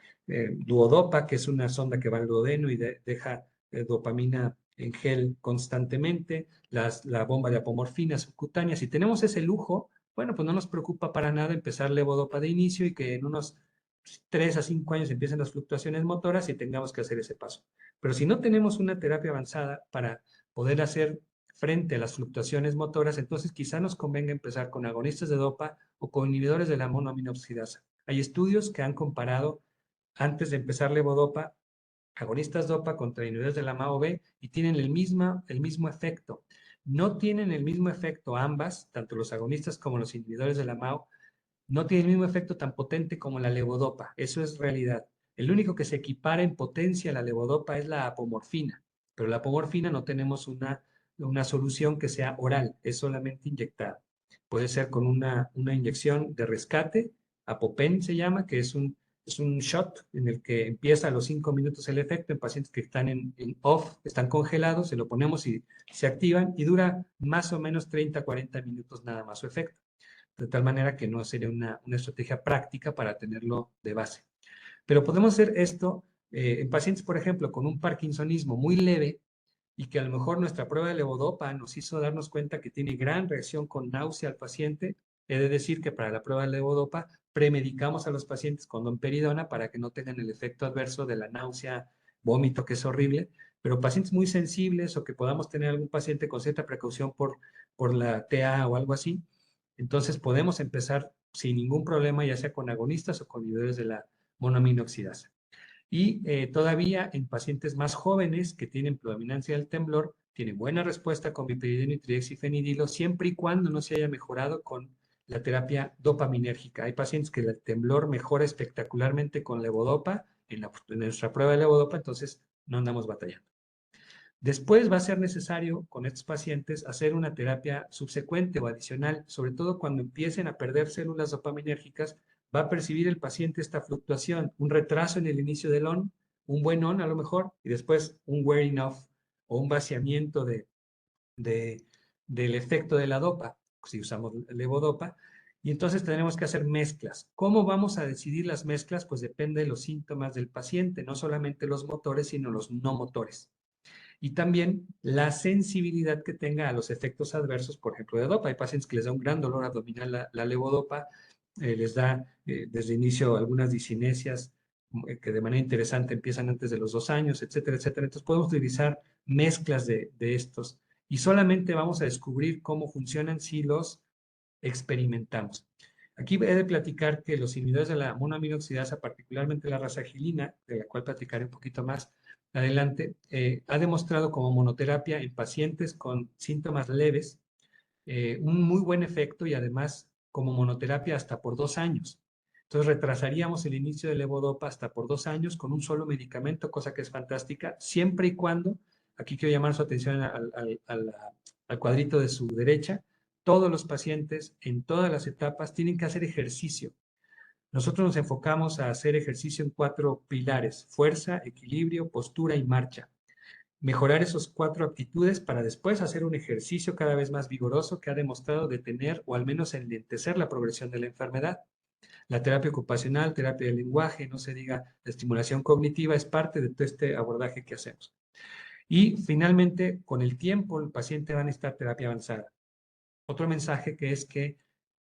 duodopa, que es una sonda que va al duodeno y deja dopamina en gel constantemente, la bomba de apomorfina subcutánea. Si tenemos ese lujo, bueno, pues no nos preocupa para nada empezar levodopa de inicio y que en unos 3 a 5 años empiecen las fluctuaciones motoras y tengamos que hacer ese paso. Pero si no tenemos una terapia avanzada para poder hacer frente a las fluctuaciones motoras, entonces quizá nos convenga empezar con agonistas de dopa o con inhibidores de la monoaminooxidasa. Hay estudios que han comparado antes de empezar levodopa agonistas dopa contra inhibidores de la MAO-B y tienen el mismo efecto. No tienen el mismo efecto ambas, tanto los agonistas como los inhibidores de la MAO, no tienen el mismo efecto tan potente como la levodopa. Eso es realidad. El único que se equipara en potencia a la levodopa es la apomorfina, pero la apomorfina no tenemos una solución que sea oral, es solamente inyectada. Puede ser con una inyección de rescate, apopen se llama, que es un shot en el que empieza a los 5 minutos el efecto en pacientes que están en off, están congelados, se lo ponemos y se activan y dura más o menos 30 a 40 minutos nada más su efecto. De tal manera que no sería una estrategia práctica para tenerlo de base. Pero podemos hacer esto en pacientes, por ejemplo, con un parkinsonismo muy leve y que a lo mejor nuestra prueba de levodopa nos hizo darnos cuenta que tiene gran reacción con náusea al paciente. He de decir que para la prueba de levodopa premedicamos a los pacientes con domperidona para que no tengan el efecto adverso de la náusea vómito, que es horrible, pero pacientes muy sensibles o que podamos tener algún paciente con cierta precaución por la TA o algo así, entonces podemos empezar sin ningún problema, ya sea con agonistas o con inhibidores de la monoaminoxidasa. Y todavía en pacientes más jóvenes que tienen predominancia del temblor, tienen buena respuesta con piperidina y triexifenidilo, siempre y cuando no se haya mejorado con la terapia dopaminérgica. Hay pacientes que el temblor mejora espectacularmente con levodopa, en nuestra prueba de levodopa, entonces no andamos batallando. Después va a ser necesario con estos pacientes hacer una terapia subsecuente o adicional, sobre todo cuando empiecen a perder células dopaminérgicas, va a percibir el paciente esta fluctuación, un retraso en el inicio del on, un buen on a lo mejor, y después un wearing off o un vaciamiento del efecto de la dopa, si usamos levodopa, y entonces tenemos que hacer mezclas. ¿Cómo vamos a decidir las mezclas? Pues depende de los síntomas del paciente, no solamente los motores, sino los no motores. Y también la sensibilidad que tenga a los efectos adversos, por ejemplo, de dopa. Hay pacientes que les da un gran dolor abdominal la levodopa, les da desde inicio algunas discinesias que de manera interesante empiezan antes de los 2 años, etcétera, etcétera. Entonces podemos utilizar mezclas de estos y solamente vamos a descubrir cómo funcionan si los experimentamos. Aquí he de platicar que los inhibidores de la monoaminoxidasa, particularmente la rasagilina, de la cual platicaré un poquito más adelante, ha demostrado como monoterapia en pacientes con síntomas leves un muy buen efecto y además como monoterapia hasta por 2 años. Entonces retrasaríamos el inicio del levodopa hasta por 2 años con un solo medicamento, cosa que es fantástica, siempre y cuando, aquí quiero llamar su atención al cuadrito de su derecha, todos los pacientes en todas las etapas tienen que hacer ejercicio. Nosotros nos enfocamos a hacer ejercicio en 4 pilares: fuerza, equilibrio, postura y marcha. Mejorar esos 4 aptitudes para después hacer un ejercicio cada vez más vigoroso que ha demostrado detener o al menos enlentecer la progresión de la enfermedad. La terapia ocupacional, terapia del lenguaje, no se diga la estimulación cognitiva, es parte de todo este abordaje que hacemos. Y finalmente, con el tiempo, el paciente va a necesitar terapia avanzada. Otro mensaje que es que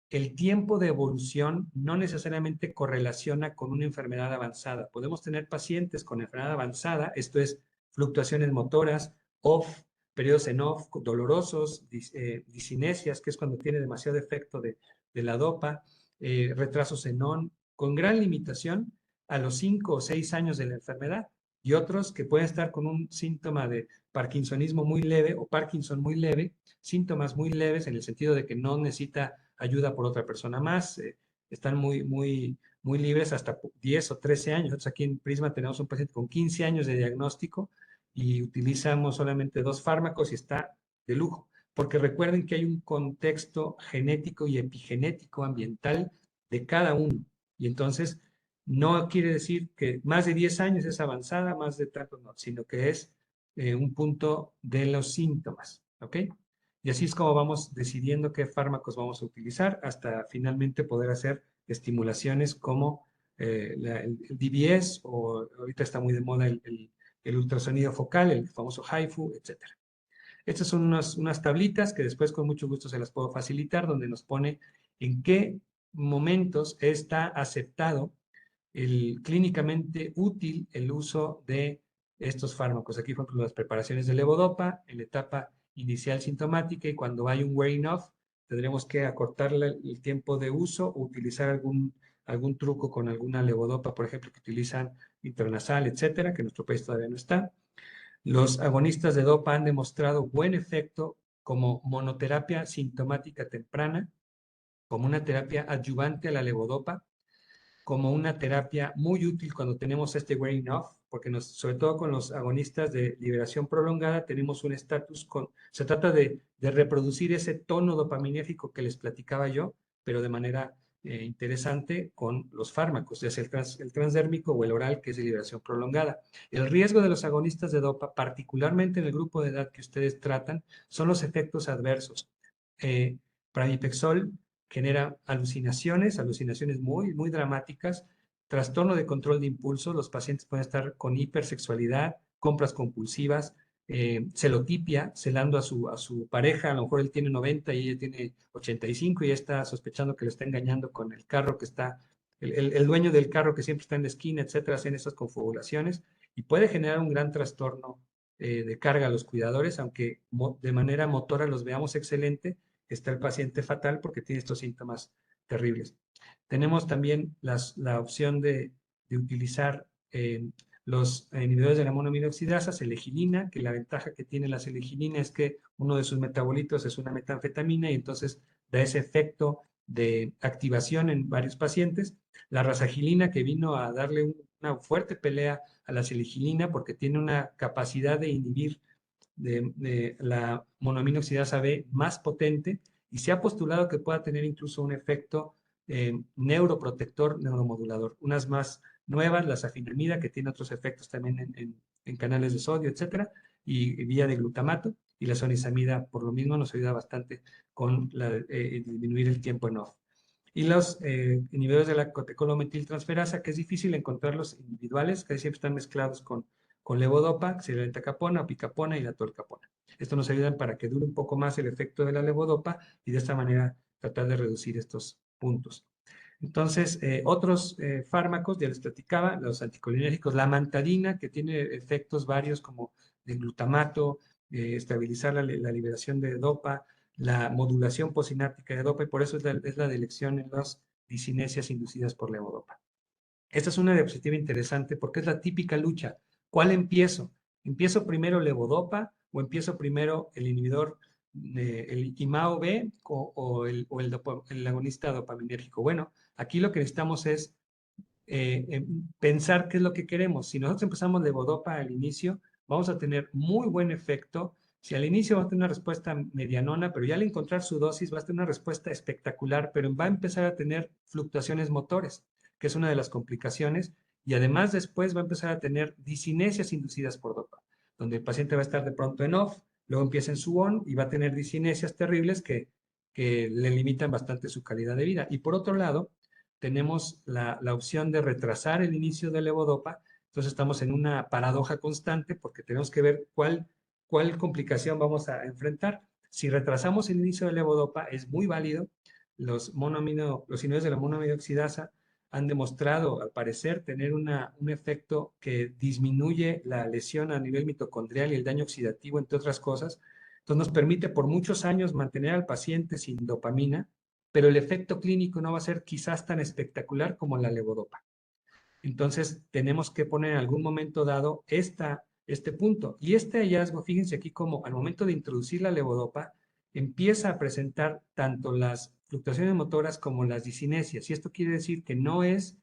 el tiempo de evolución no necesariamente correlaciona con una enfermedad avanzada. Podemos tener pacientes con enfermedad avanzada, esto es, fluctuaciones motoras, off, periodos en off, dolorosos, discinesias, que es cuando tiene demasiado efecto de la dopa, retrasos en on, con gran limitación a los 5 o 6 años de la enfermedad, y otros que pueden estar con un síntoma de parkinsonismo muy leve o Parkinson muy leve, síntomas muy leves en el sentido de que no necesita ayuda por otra persona más, están muy libres hasta 10 o 13 años. Nosotros aquí en Prisma tenemos un paciente con 15 años de diagnóstico y utilizamos solamente 2 fármacos y está de lujo, porque recuerden que hay un contexto genético y epigenético ambiental de cada uno, y entonces no quiere decir que más de 10 años es avanzada, más de tanto no, sino que es un punto de los síntomas, ¿ok? Y así es como vamos decidiendo qué fármacos vamos a utilizar hasta finalmente poder hacer estimulaciones como el DBS, o ahorita está muy de moda el ultrasonido focal, el famoso HIFU, etc. Estas son unas tablitas que después con mucho gusto se las puedo facilitar, donde nos pone en qué momentos está aceptado clínicamente útil el uso de estos fármacos. Aquí, por ejemplo, las preparaciones de levodopa en la etapa inicial sintomática, y cuando hay un wearing off, tendremos que acortarle el tiempo de uso o utilizar algún truco con alguna levodopa, por ejemplo, que utilizan intranasal, etcétera, que en nuestro país todavía no está. Los agonistas de dopa han demostrado buen efecto como monoterapia sintomática temprana, como una terapia adyuvante a la levodopa, como una terapia muy útil cuando tenemos este wearing off, porque sobre todo con los agonistas de liberación prolongada tenemos un estatus se trata de reproducir ese tono dopaminérgico que les platicaba yo, pero de manera interesante con los fármacos, ya sea el transdérmico o el oral, que es de liberación prolongada. El riesgo de los agonistas de dopa, particularmente en el grupo de edad que ustedes tratan, son los efectos adversos. Pramipexol genera alucinaciones muy dramáticas, trastorno de control de impulso. Los pacientes pueden estar con hipersexualidad, compras compulsivas, celotipia, celando a su pareja. A lo mejor él tiene 90 y ella tiene 85 y ella está sospechando que le está engañando con el carro que está, el dueño del carro que siempre está en la esquina, etcétera, hacen esas confabulaciones. y puede generar un gran trastorno de carga a los cuidadores, aunque de manera motora los veamos excelente, está el paciente fatal porque tiene estos síntomas terribles. Tenemos también la opción de utilizar los inhibidores de la monoaminoxidasa, selegilina, que la ventaja que tiene la selegilina es que uno de sus metabolitos es una metanfetamina y entonces da ese efecto de activación en varios pacientes. La rasagilina, que vino a darle una fuerte pelea a la selegilina porque tiene una capacidad de inhibir de la monoaminoxidasa B más potente y se ha postulado que pueda tener incluso un efecto neuroprotector, neuromodulador. Unas más nuevas, la safinamida, que tiene otros efectos también en canales de sodio, etcétera, y vía de glutamato, y la sonisamida, por lo mismo, nos ayuda bastante con disminuir el tiempo en off. Y los inhibidores de la colecolometiltransferasa, que es difícil encontrarlos individuales, que siempre están mezclados con levodopa, que sería la entacapona, opicapona y la tolcapona. Esto nos ayuda para que dure un poco más el efecto de la levodopa y de esta manera tratar de reducir estos puntos. Entonces, otros fármacos, ya les platicaba, los anticolinérgicos, la amantadina, que tiene efectos varios como de glutamato, estabilizar la liberación de dopa, la modulación posináptica de dopa, y por eso es la de elección en las disinesias inducidas por levodopa. Esta es una diapositiva interesante porque es la típica lucha. ¿Cuál empiezo? ¿Empiezo primero levodopa o empiezo primero el inhibidor, el IMAO-B el agonista dopaminérgico? Bueno, aquí lo que necesitamos es pensar qué es lo que queremos. Si nosotros empezamos levodopa al inicio, vamos a tener muy buen efecto. Si al inicio va a tener una respuesta medianona, pero ya al encontrar su dosis va a tener una respuesta espectacular, pero va a empezar a tener fluctuaciones motores, que es una de las complicaciones, y además después va a empezar a tener disinesias inducidas por dopa, donde el paciente va a estar de pronto en off, luego empieza en su on y va a tener disinesias terribles que le limitan bastante su calidad de vida. Y por otro lado, tenemos la opción de retrasar el inicio de levodopa, entonces estamos en una paradoja constante porque tenemos que ver cuál complicación vamos a enfrentar. Si retrasamos el inicio de levodopa, es muy válido. Los inhibidores de la monoaminoxidasa han demostrado, al parecer, tener un efecto que disminuye la lesión a nivel mitocondrial y el daño oxidativo, entre otras cosas. Entonces nos permite por muchos años mantener al paciente sin dopamina, pero el efecto clínico no va a ser quizás tan espectacular como la levodopa. Entonces, tenemos que poner en algún momento dado este punto. Y este hallazgo, fíjense aquí como al momento de introducir la levodopa, empieza a presentar tanto las fluctuaciones motoras como las disinesias. Y esto quiere decir que no es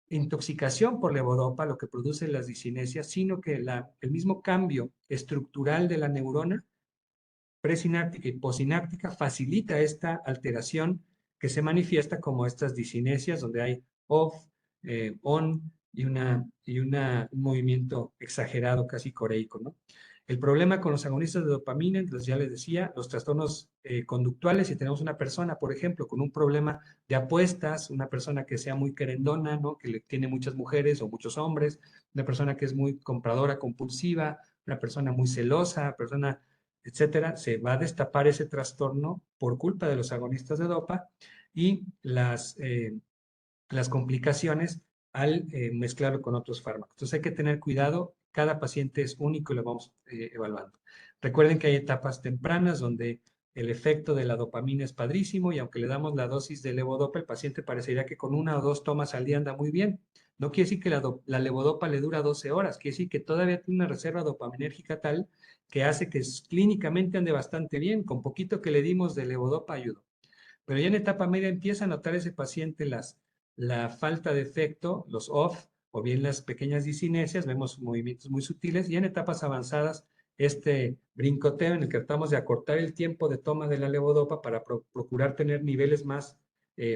intoxicación por levodopa lo que produce las disinesias, sino que el mismo cambio estructural de la neurona presináptica y posináptica facilita esta alteración que se manifiesta como estas disinesias, donde hay off, on y un movimiento exagerado, casi coreico, ¿no? El problema con los agonistas de dopamina, ya les decía, los trastornos conductuales, si tenemos una persona, por ejemplo, con un problema de apuestas, una persona que sea muy querendona, ¿no? Que tiene muchas mujeres o muchos hombres, una persona que es muy compradora compulsiva, una persona muy celosa, persona etcétera, se va a destapar ese trastorno por culpa de los agonistas de dopa y las complicaciones al mezclarlo con otros fármacos. Entonces hay que tener cuidado, cada paciente es único y lo vamos evaluando. Recuerden que hay etapas tempranas donde el efecto de la dopamina es padrísimo y aunque le damos la dosis de levodopa, el paciente parecería que con 1 o 2 tomas al día anda muy bien. No quiere decir que la levodopa le dura 12 horas, quiere decir que todavía tiene una reserva dopaminérgica tal que hace que clínicamente ande bastante bien. Con poquito que le dimos de levodopa ayudó. Pero ya en etapa media empieza a notar ese paciente la falta de efecto, los off, o bien las pequeñas disinesias, vemos movimientos muy sutiles, y en etapas avanzadas, este brincoteo en el que tratamos de acortar el tiempo de toma de la levodopa para procurar tener niveles más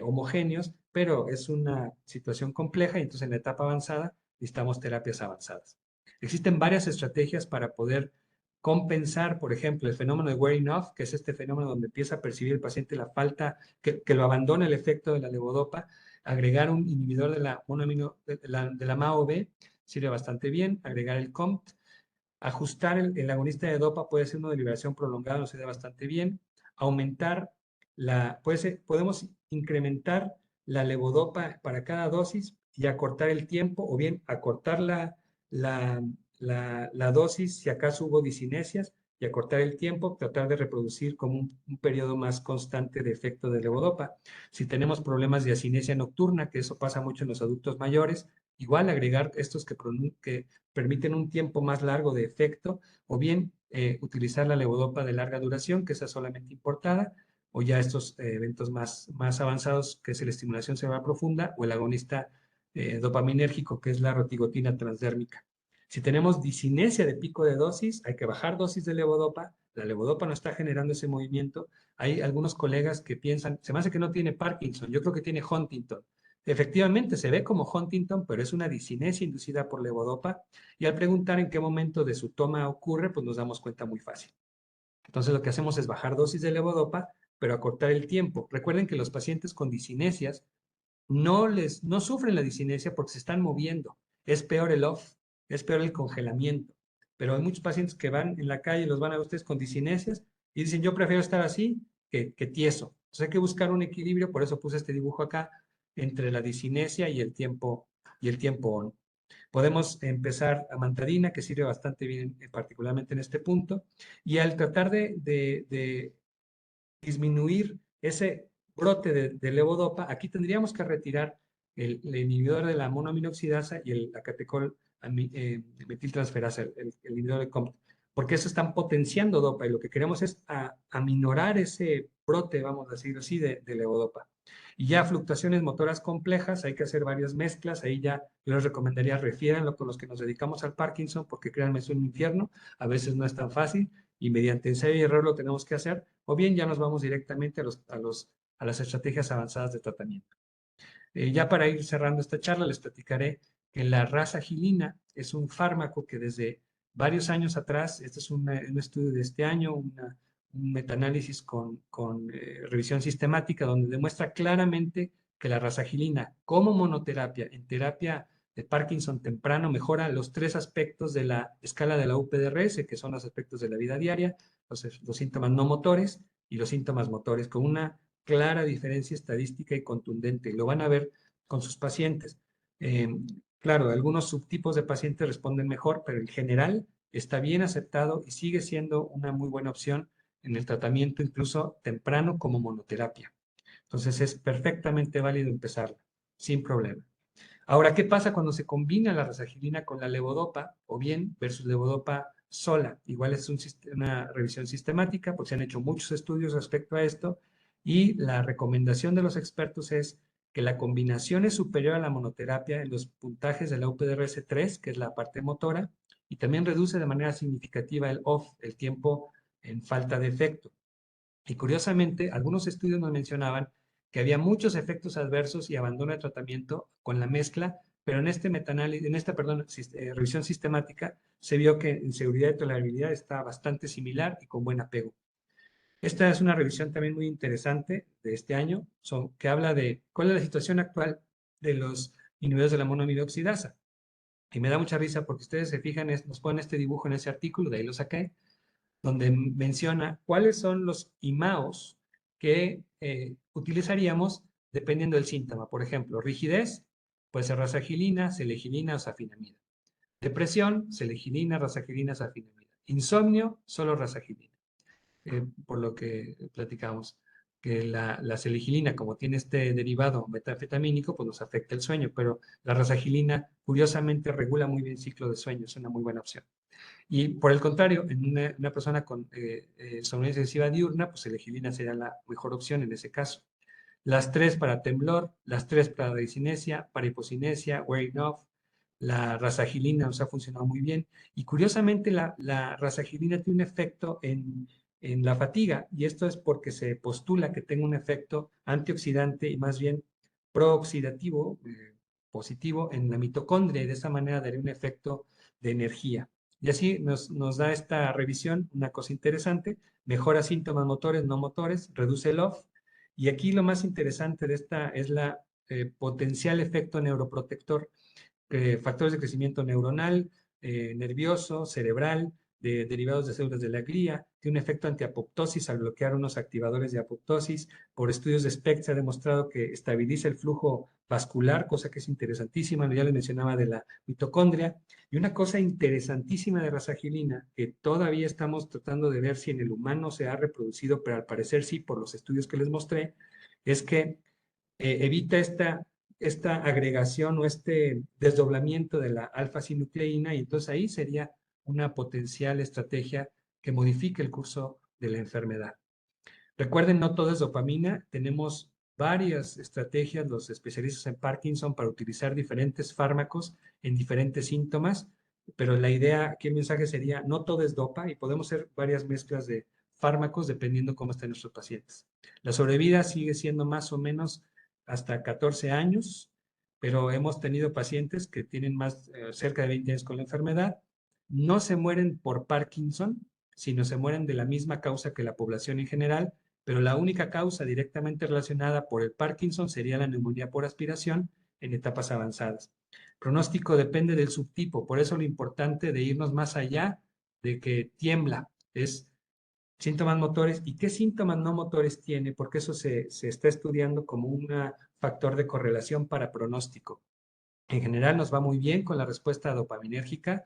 homogéneos, pero es una situación compleja y entonces en la etapa avanzada necesitamos terapias avanzadas. Existen varias estrategias para poder compensar, por ejemplo, el fenómeno de wearing off, que es este fenómeno donde empieza a percibir el paciente la falta, que lo abandona el efecto de la levodopa, agregar un inhibidor de la MAO-B sirve bastante bien, agregar el COMT, ajustar el agonista de dopa puede ser uno de liberación prolongada, nos sirve bastante bien, aumentar podemos incrementar la levodopa para cada dosis y acortar el tiempo, o bien acortar la la dosis si acaso hubo discinesias y acortar el tiempo, tratar de reproducir como un periodo más constante de efecto de levodopa. Si tenemos problemas de acinesia nocturna, que eso pasa mucho en los adultos mayores, igual agregar estos que permiten un tiempo más largo de efecto, o bien utilizar la levodopa de larga duración, que es solamente importada, o ya estos eventos más avanzados, que es la estimulación cerebral profunda, o el agonista dopaminérgico, que es la rotigotina transdérmica. Si tenemos discinesia de pico de dosis, hay que bajar dosis de levodopa. La levodopa no está generando ese movimiento. Hay algunos colegas que piensan, se me hace que no tiene Parkinson, yo creo que tiene Huntington. Efectivamente, se ve como Huntington, pero es una discinesia inducida por levodopa. Y al preguntar en qué momento de su toma ocurre, pues nos damos cuenta muy fácil. Entonces, lo que hacemos es bajar dosis de levodopa, pero acortar el tiempo. Recuerden que los pacientes con discinesias no sufren la discinesia porque se están moviendo. Es peor el off, es peor el congelamiento. Pero hay muchos pacientes que van en la calle, los van a ver ustedes con discinesias y dicen, yo prefiero estar así que tieso. Entonces hay que buscar un equilibrio, por eso puse este dibujo acá, entre la discinesia y el tiempo on. Podemos empezar a amantadina, que sirve bastante bien, particularmente en este punto, y al tratar de disminuir ese brote de levodopa, aquí tendríamos que retirar el inhibidor de la monoaminoxidasa y la catecol metiltransferasa, el inhibidor de COMT, porque eso están potenciando dopa y lo que queremos es aminorar ese brote, vamos a decir así, de levodopa. Y ya fluctuaciones motoras complejas, hay que hacer varias mezclas, ahí ya yo les recomendaría refiéranlo con los que nos dedicamos al Parkinson, porque créanme, es un infierno, a veces no es tan fácil, y mediante ensayo y error lo tenemos que hacer, o bien ya nos vamos directamente a las estrategias avanzadas de tratamiento. Ya para ir cerrando esta charla, les platicaré que la rasagilina es un fármaco que desde varios años atrás, este es un estudio de este año, un metaanálisis con revisión sistemática, donde demuestra claramente que la rasagilina como monoterapia en terapia de Parkinson temprano mejora los 3 aspectos de la escala de la UPDRS, que son los aspectos de la vida diaria, los síntomas no motores y los síntomas motores, con una clara diferencia estadística y contundente. Lo van a ver con sus pacientes. Claro, algunos subtipos de pacientes responden mejor, pero en general está bien aceptado y sigue siendo una muy buena opción en el tratamiento incluso temprano como monoterapia. Entonces es perfectamente válido empezarla, sin problema. Ahora, ¿qué pasa cuando se combina la rasagilina con la levodopa o bien versus levodopa sola? Igual es una revisión sistemática, porque se han hecho muchos estudios respecto a esto y la recomendación de los expertos es que la combinación es superior a la monoterapia en los puntajes de la UPDRS-3, que es la parte motora, y también reduce de manera significativa el off, el tiempo en falta de efecto. Y curiosamente, algunos estudios nos mencionaban que había muchos efectos adversos y abandono de tratamiento con la mezcla, pero en este revisión sistemática se vio que en seguridad y tolerabilidad está bastante similar y con buen apego. Esta es una revisión también muy interesante de este año, que habla de cuál es la situación actual de los inhibidores de la monoaminoxidasa. Y me da mucha risa porque ustedes se fijan, nos ponen este dibujo en ese artículo, de ahí lo saqué, donde menciona cuáles son los IMAOs que utilizaríamos dependiendo del síntoma. Por ejemplo, rigidez, puede ser rasagilina, selegilina o safinamida. Depresión, selegilina, rasagilina, safinamida. Insomnio, solo rasagilina. Por lo que platicamos, que la seligilina, como tiene este derivado metanfetamínico, pues nos afecta el sueño, pero la rasagilina, curiosamente, regula muy bien el ciclo de sueño, es una muy buena opción. Y por el contrario, en una persona con somnolencia excesiva diurna, pues selegilina sería la mejor opción en ese caso. Las 3 para temblor, las 3 para discinesia, para hipocinesia, wearing off, la rasagilina nos ha funcionado muy bien. Y curiosamente, la rasagilina tiene un efecto en la fatiga, y esto es porque se postula que tenga un efecto antioxidante y más bien prooxidativo, positivo en la mitocondria, y de esa manera daría un efecto de energía. Y así nos da esta revisión una cosa interesante: mejora síntomas motores, no motores, reduce el off, y aquí lo más interesante de esta es la potencial efecto neuroprotector, factores de crecimiento neuronal, nervioso, cerebral, derivados de células de la glía, tiene un efecto antiapoptosis al bloquear unos activadores de apoptosis. Por estudios de SPECT se ha demostrado que estabiliza el flujo vascular, cosa que es interesantísima, ya les mencionaba de la mitocondria. Y una cosa interesantísima de rasagilina, que todavía estamos tratando de ver si en el humano se ha reproducido, pero al parecer sí, por los estudios que les mostré, es que evita esta agregación o este desdoblamiento de la alfa-sinucleína, y entonces ahí sería una potencial estrategia que modifique el curso de la enfermedad. Recuerden, no todo es dopamina, tenemos varias estrategias, los especialistas en Parkinson, para utilizar diferentes fármacos en diferentes síntomas, pero la idea, aquí el mensaje sería, no todo es dopa y podemos hacer varias mezclas de fármacos dependiendo cómo estén nuestros pacientes. La sobrevida sigue siendo más o menos hasta 14 años, pero hemos tenido pacientes que tienen cerca de 20 años con la enfermedad. No se mueren por Parkinson, sino se mueren de la misma causa que la población en general, pero la única causa directamente relacionada por el Parkinson sería la neumonía por aspiración en etapas avanzadas. Pronóstico depende del subtipo, por eso lo importante de irnos más allá de que tiembla es síntomas motores y qué síntomas no motores tiene, porque eso se está estudiando como un factor de correlación para pronóstico. En general nos va muy bien con la respuesta dopaminérgica,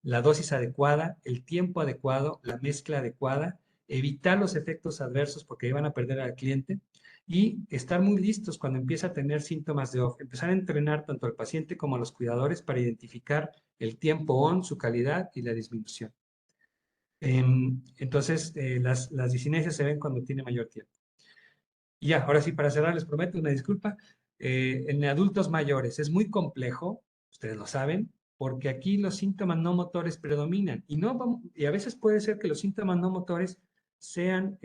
la dosis adecuada, el tiempo adecuado, la mezcla adecuada, evitar los efectos adversos porque ahí van a perder al cliente y estar muy listos cuando empieza a tener síntomas de off. Empezar a entrenar tanto al paciente como a los cuidadores para identificar el tiempo on, su calidad y la disminución. Entonces, las disinencias se ven cuando tiene mayor tiempo. Y ya, ahora sí, para cerrar, les prometo una disculpa. En adultos mayores es muy complejo, ustedes lo saben, porque aquí los síntomas no motores predominan. Y a veces puede ser que los síntomas no motores sean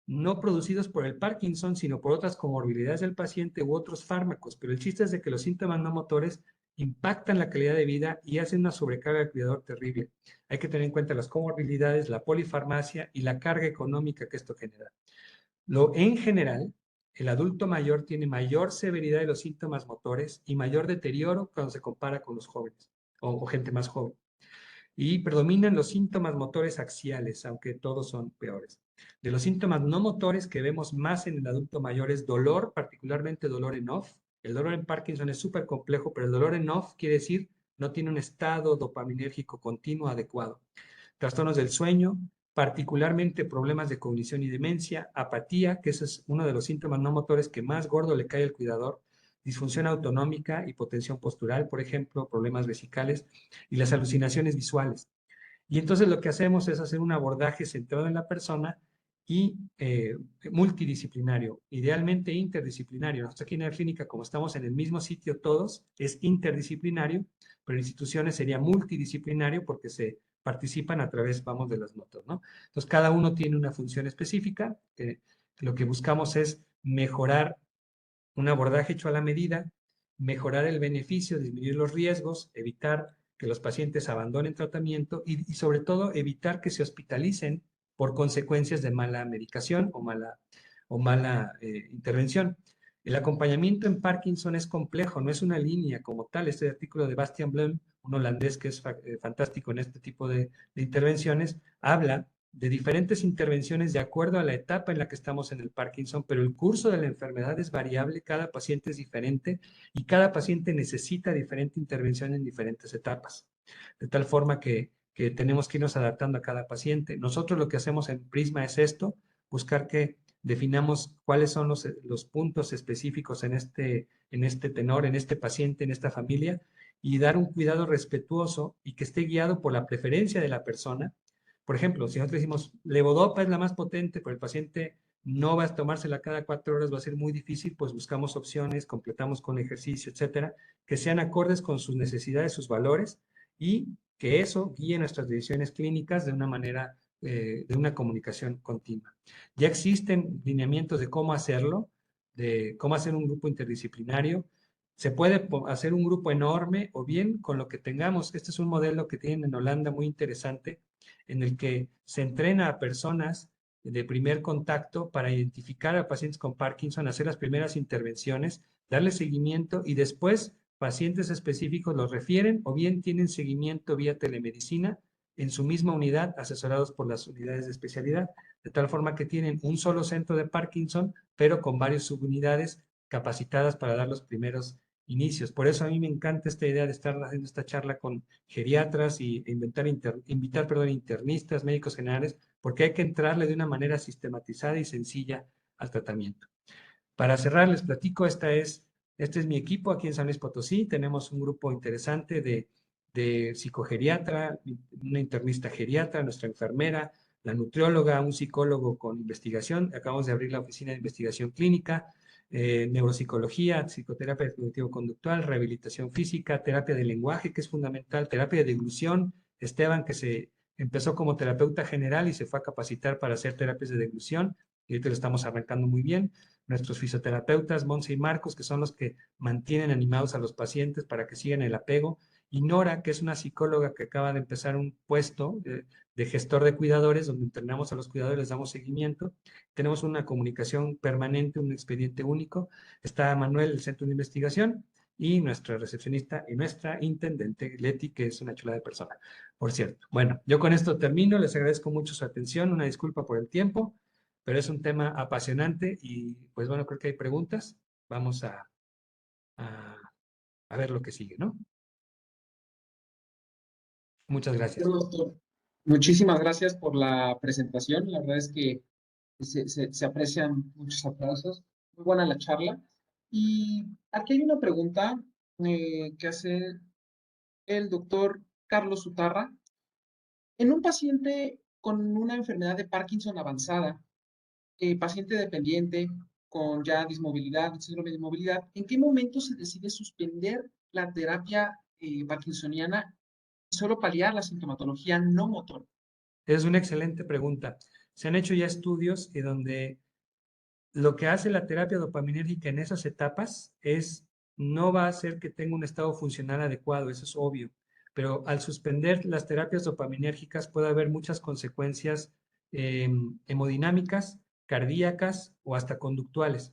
no producidos por el Parkinson, sino por otras comorbilidades del paciente u otros fármacos. Pero el chiste es de que los síntomas no motores impactan la calidad de vida y hacen una sobrecarga del cuidador terrible. Hay que tener en cuenta las comorbilidades, la polifarmacia y la carga económica que esto genera. En general, el adulto mayor tiene mayor severidad de los síntomas motores y mayor deterioro cuando se compara con los jóvenes o gente más joven. Y predominan los síntomas motores axiales, aunque todos son peores. De los síntomas no motores que vemos más en el adulto mayor es dolor, particularmente dolor en off. El dolor en Parkinson es súper complejo, pero el dolor en off quiere decir no tiene un estado dopaminérgico continuo adecuado. Trastornos del sueño, particularmente problemas de cognición y demencia, apatía, que ese es uno de los síntomas no motores que más gordo le cae al cuidador, disfunción autonómica, hipotensión postural, por ejemplo, problemas vesicales y las alucinaciones visuales. Y entonces lo que hacemos es hacer un abordaje centrado en la persona y multidisciplinario, idealmente interdisciplinario. Nosotros aquí en la clínica, como estamos en el mismo sitio todos, es interdisciplinario, pero en instituciones sería multidisciplinario porque se participan a través, vamos, de las notas, ¿no? Entonces, cada uno tiene una función específica. Lo que buscamos es mejorar un abordaje hecho a la medida, mejorar el beneficio, disminuir los riesgos, evitar que los pacientes abandonen tratamiento y sobre todo evitar que se hospitalicen por consecuencias de mala medicación o mala intervención. El acompañamiento en Parkinson es complejo, no es una línea como tal. Este artículo de Bastian Blum, un holandés que es fantástico en este tipo de intervenciones, habla de diferentes intervenciones de acuerdo a la etapa en la que estamos en el Parkinson, pero el curso de la enfermedad es variable, cada paciente es diferente y cada paciente necesita diferente intervención en diferentes etapas, de tal forma que tenemos que irnos adaptando a cada paciente. Nosotros lo que hacemos en Prisma es esto, buscar que definamos cuáles son los puntos específicos en este tenor, en este paciente, en esta familia, y dar un cuidado respetuoso y que esté guiado por la preferencia de la persona. Por ejemplo, si nosotros decimos levodopa es la más potente, pero el paciente no va a tomársela cada 4 horas, va a ser muy difícil, pues buscamos opciones, completamos con ejercicio, etcétera, que sean acordes con sus necesidades, sus valores y que eso guíe nuestras decisiones clínicas de una manera, de una comunicación continua. Ya existen lineamientos de cómo hacerlo, de cómo hacer un grupo interdisciplinario. Se puede hacer un grupo enorme o bien con lo que tengamos. Este es un modelo que tienen en Holanda muy interesante, en el que se entrena a personas de primer contacto para identificar a pacientes con Parkinson, hacer las primeras intervenciones, darle seguimiento y después pacientes específicos los refieren o bien tienen seguimiento vía telemedicina en su misma unidad, asesorados por las unidades de especialidad, de tal forma que tienen un solo centro de Parkinson, pero con varias subunidades capacitadas para dar los primeros inicios. Por eso a mí me encanta esta idea de estar haciendo esta charla con geriatras e invitar internistas, médicos generales, porque hay que entrarle de una manera sistematizada y sencilla al tratamiento. Para cerrar, les platico, este es mi equipo aquí en San Luis Potosí. Tenemos un grupo interesante de psicogeriatra, una internista geriatra, nuestra enfermera, la nutrióloga, un psicólogo con investigación. Acabamos de abrir la oficina de investigación clínica, neuropsicología, psicoterapia cognitivo-conductual, rehabilitación física, terapia de lenguaje, que es fundamental, terapia de deglución. Esteban, que se empezó como terapeuta general y se fue a capacitar para hacer terapias de deglución, y ahorita lo estamos arrancando muy bien. Nuestros fisioterapeutas, Monse y Marcos, que son los que mantienen animados a los pacientes para que sigan el apego. Y Nora, que es una psicóloga que acaba de empezar un puesto de gestor de cuidadores, donde entrenamos a los cuidadores, les damos seguimiento. Tenemos una comunicación permanente, un expediente único. Está Manuel, el centro de investigación, y nuestra recepcionista y nuestra intendente, Leti, que es una chula de persona, por cierto. Bueno, yo con esto termino. Les agradezco mucho su atención. Una disculpa por el tiempo, pero es un tema apasionante y pues bueno, creo que hay preguntas. Vamos a, a ver lo que sigue, ¿no? Muchas gracias. Doctor, muchísimas gracias por la presentación. La verdad es que se aprecian muchos aplausos. Muy buena la charla. Y aquí hay una pregunta que hace el doctor Carlos Utarra. En un paciente con una enfermedad de Parkinson avanzada, paciente dependiente con ya dismovilidad, síndrome de inmovilidad, ¿en qué momento se decide suspender la terapia parkinsoniana y solo paliar la sintomatología no motora? Es una excelente pregunta. Se han hecho ya estudios y donde lo que hace la terapia dopaminérgica en esas etapas es no va a hacer que tenga un estado funcional adecuado, eso es obvio, pero al suspender las terapias dopaminérgicas puede haber muchas consecuencias hemodinámicas, cardíacas o hasta conductuales.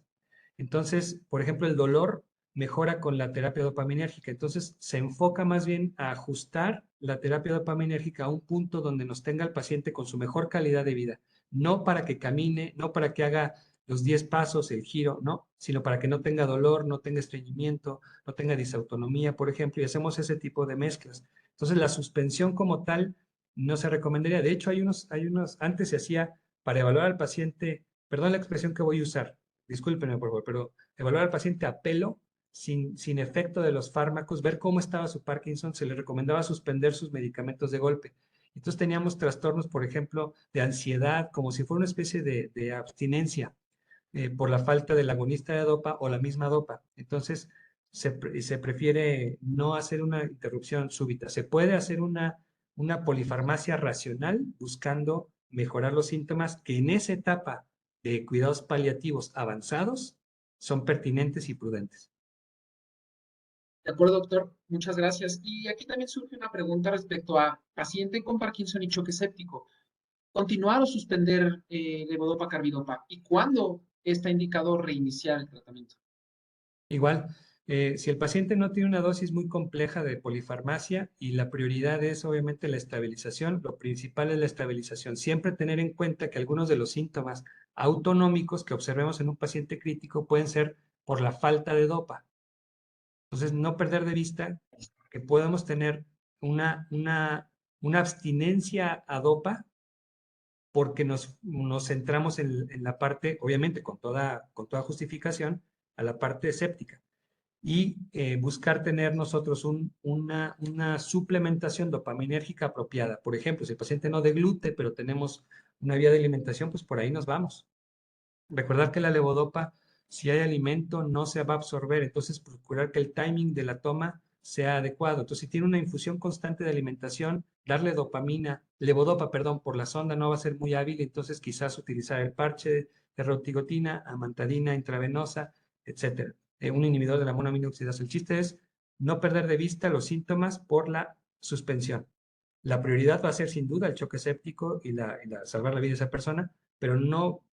Entonces, por ejemplo, el dolor mejora con la terapia dopaminérgica. Entonces, se enfoca más bien a ajustar la terapia dopaminérgica a un punto donde nos tenga el paciente con su mejor calidad de vida. No para que camine, no para que haga los 10 pasos, el giro, no, sino para que no tenga dolor, no tenga estreñimiento, no tenga disautonomía, por ejemplo, y hacemos ese tipo de mezclas. Entonces, la suspensión como tal no se recomendaría. De hecho, antes se hacía para evaluar al paciente, perdón la expresión que voy a usar, discúlpenme por favor, pero evaluar al paciente a pelo, sin efecto de los fármacos, ver cómo estaba su Parkinson, se le recomendaba suspender sus medicamentos de golpe. Entonces teníamos trastornos, por ejemplo, de ansiedad, como si fuera una especie de abstinencia por la falta del agonista de dopa o la misma dopa. Entonces se prefiere no hacer una interrupción súbita. Se puede hacer una polifarmacia racional buscando mejorar los síntomas que en esa etapa de cuidados paliativos avanzados son pertinentes y prudentes. De acuerdo, doctor. Muchas gracias. Y aquí también surge una pregunta respecto a paciente con Parkinson y choque séptico. ¿Continuar o suspender levodopa carbidopa? ¿Y cuándo está indicado reiniciar el tratamiento? Igual, si el paciente no tiene una dosis muy compleja de polifarmacia y la prioridad es obviamente la estabilización, lo principal es la estabilización. Siempre tener en cuenta que algunos de los síntomas autonómicos que observemos en un paciente crítico pueden ser por la falta de dopa. Entonces, no perder de vista que podemos tener una abstinencia a dopa porque nos centramos en la parte, obviamente con toda justificación, a la parte escéptica y buscar tener nosotros una suplementación dopaminérgica apropiada. Por ejemplo, si el paciente no deglute, pero tenemos una vía de alimentación, pues por ahí nos vamos. Recordar que la levodopa, si hay alimento, no se va a absorber, entonces procurar que el timing de la toma sea adecuado. Entonces, si tiene una infusión constante de alimentación, darle levodopa, perdón, por la sonda no va a ser muy hábil, entonces quizás utilizar el parche de rotigotina, amantadina intravenosa, etcétera. Un inhibidor de la monoaminoxidasa. El chiste es no perder de vista los síntomas por la suspensión. La prioridad va a ser sin duda el choque séptico y salvar la vida de esa persona, pero no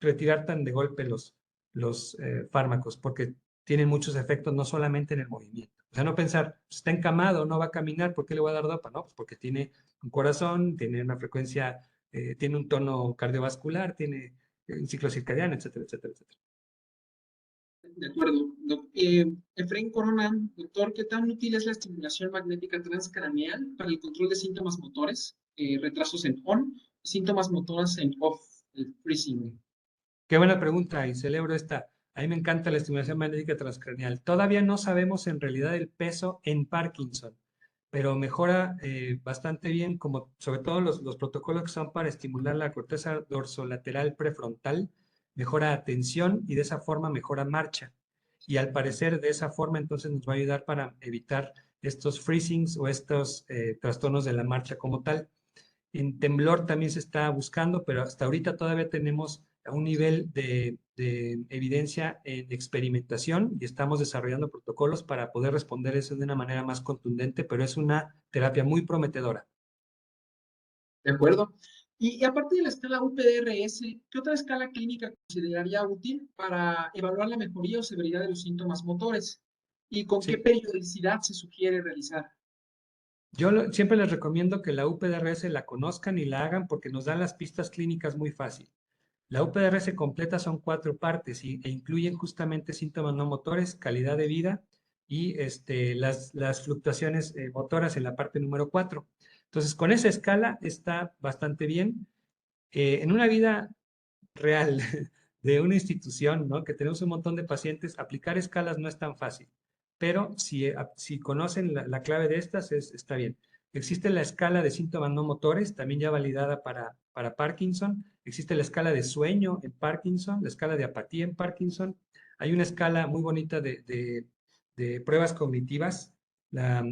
retirar tan de golpe los fármacos, porque tienen muchos efectos, no solamente en el movimiento. O sea, no pensar, pues, está encamado, no va a caminar, ¿por qué le voy a dar dopa? No, pues porque tiene un corazón, tiene una frecuencia, tiene un tono cardiovascular, tiene un ciclo circadiano, etcétera, etcétera, etcétera. De acuerdo. Efraín Corona, doctor, ¿qué tan útil es la estimulación magnética transcraneal para el control de síntomas motores, retrasos en on, y síntomas motores en off, el freezing? Qué buena pregunta y celebro esta. A mí me encanta la estimulación magnética transcraneal. Todavía no sabemos en realidad el peso en Parkinson, pero mejora bastante bien, como sobre todo los protocolos que son para estimular la corteza dorsolateral prefrontal, mejora atención y de esa forma mejora marcha. Y al parecer de esa forma entonces nos va a ayudar para evitar estos freezings o estos trastornos de la marcha como tal. En temblor también se está buscando, pero hasta ahorita todavía tenemos un nivel de evidencia en experimentación y estamos desarrollando protocolos para poder responder eso de una manera más contundente, pero es una terapia muy prometedora. De acuerdo. Y aparte de la escala UPDRS, ¿qué otra escala clínica consideraría útil para evaluar la mejoría o severidad de los síntomas motores? ¿Y con qué Sí, periodicidad se sugiere realizar? siempre les recomiendo que la UPDRS la conozcan y la hagan porque nos dan las pistas clínicas muy fácil. La UPDRS completa son 4 partes e incluyen justamente síntomas no motores, calidad de vida y las fluctuaciones motoras en la parte número 4. Entonces, con esa escala está bastante bien. En una vida real de una institución, ¿no? Que tenemos un montón de pacientes, aplicar escalas no es tan fácil, pero si conocen la clave de estas, está bien. Existe la escala de síntomas no motores, también ya validada para Parkinson. Existe la escala de sueño en Parkinson, la escala de apatía en Parkinson. Hay una escala muy bonita de pruebas cognitivas, la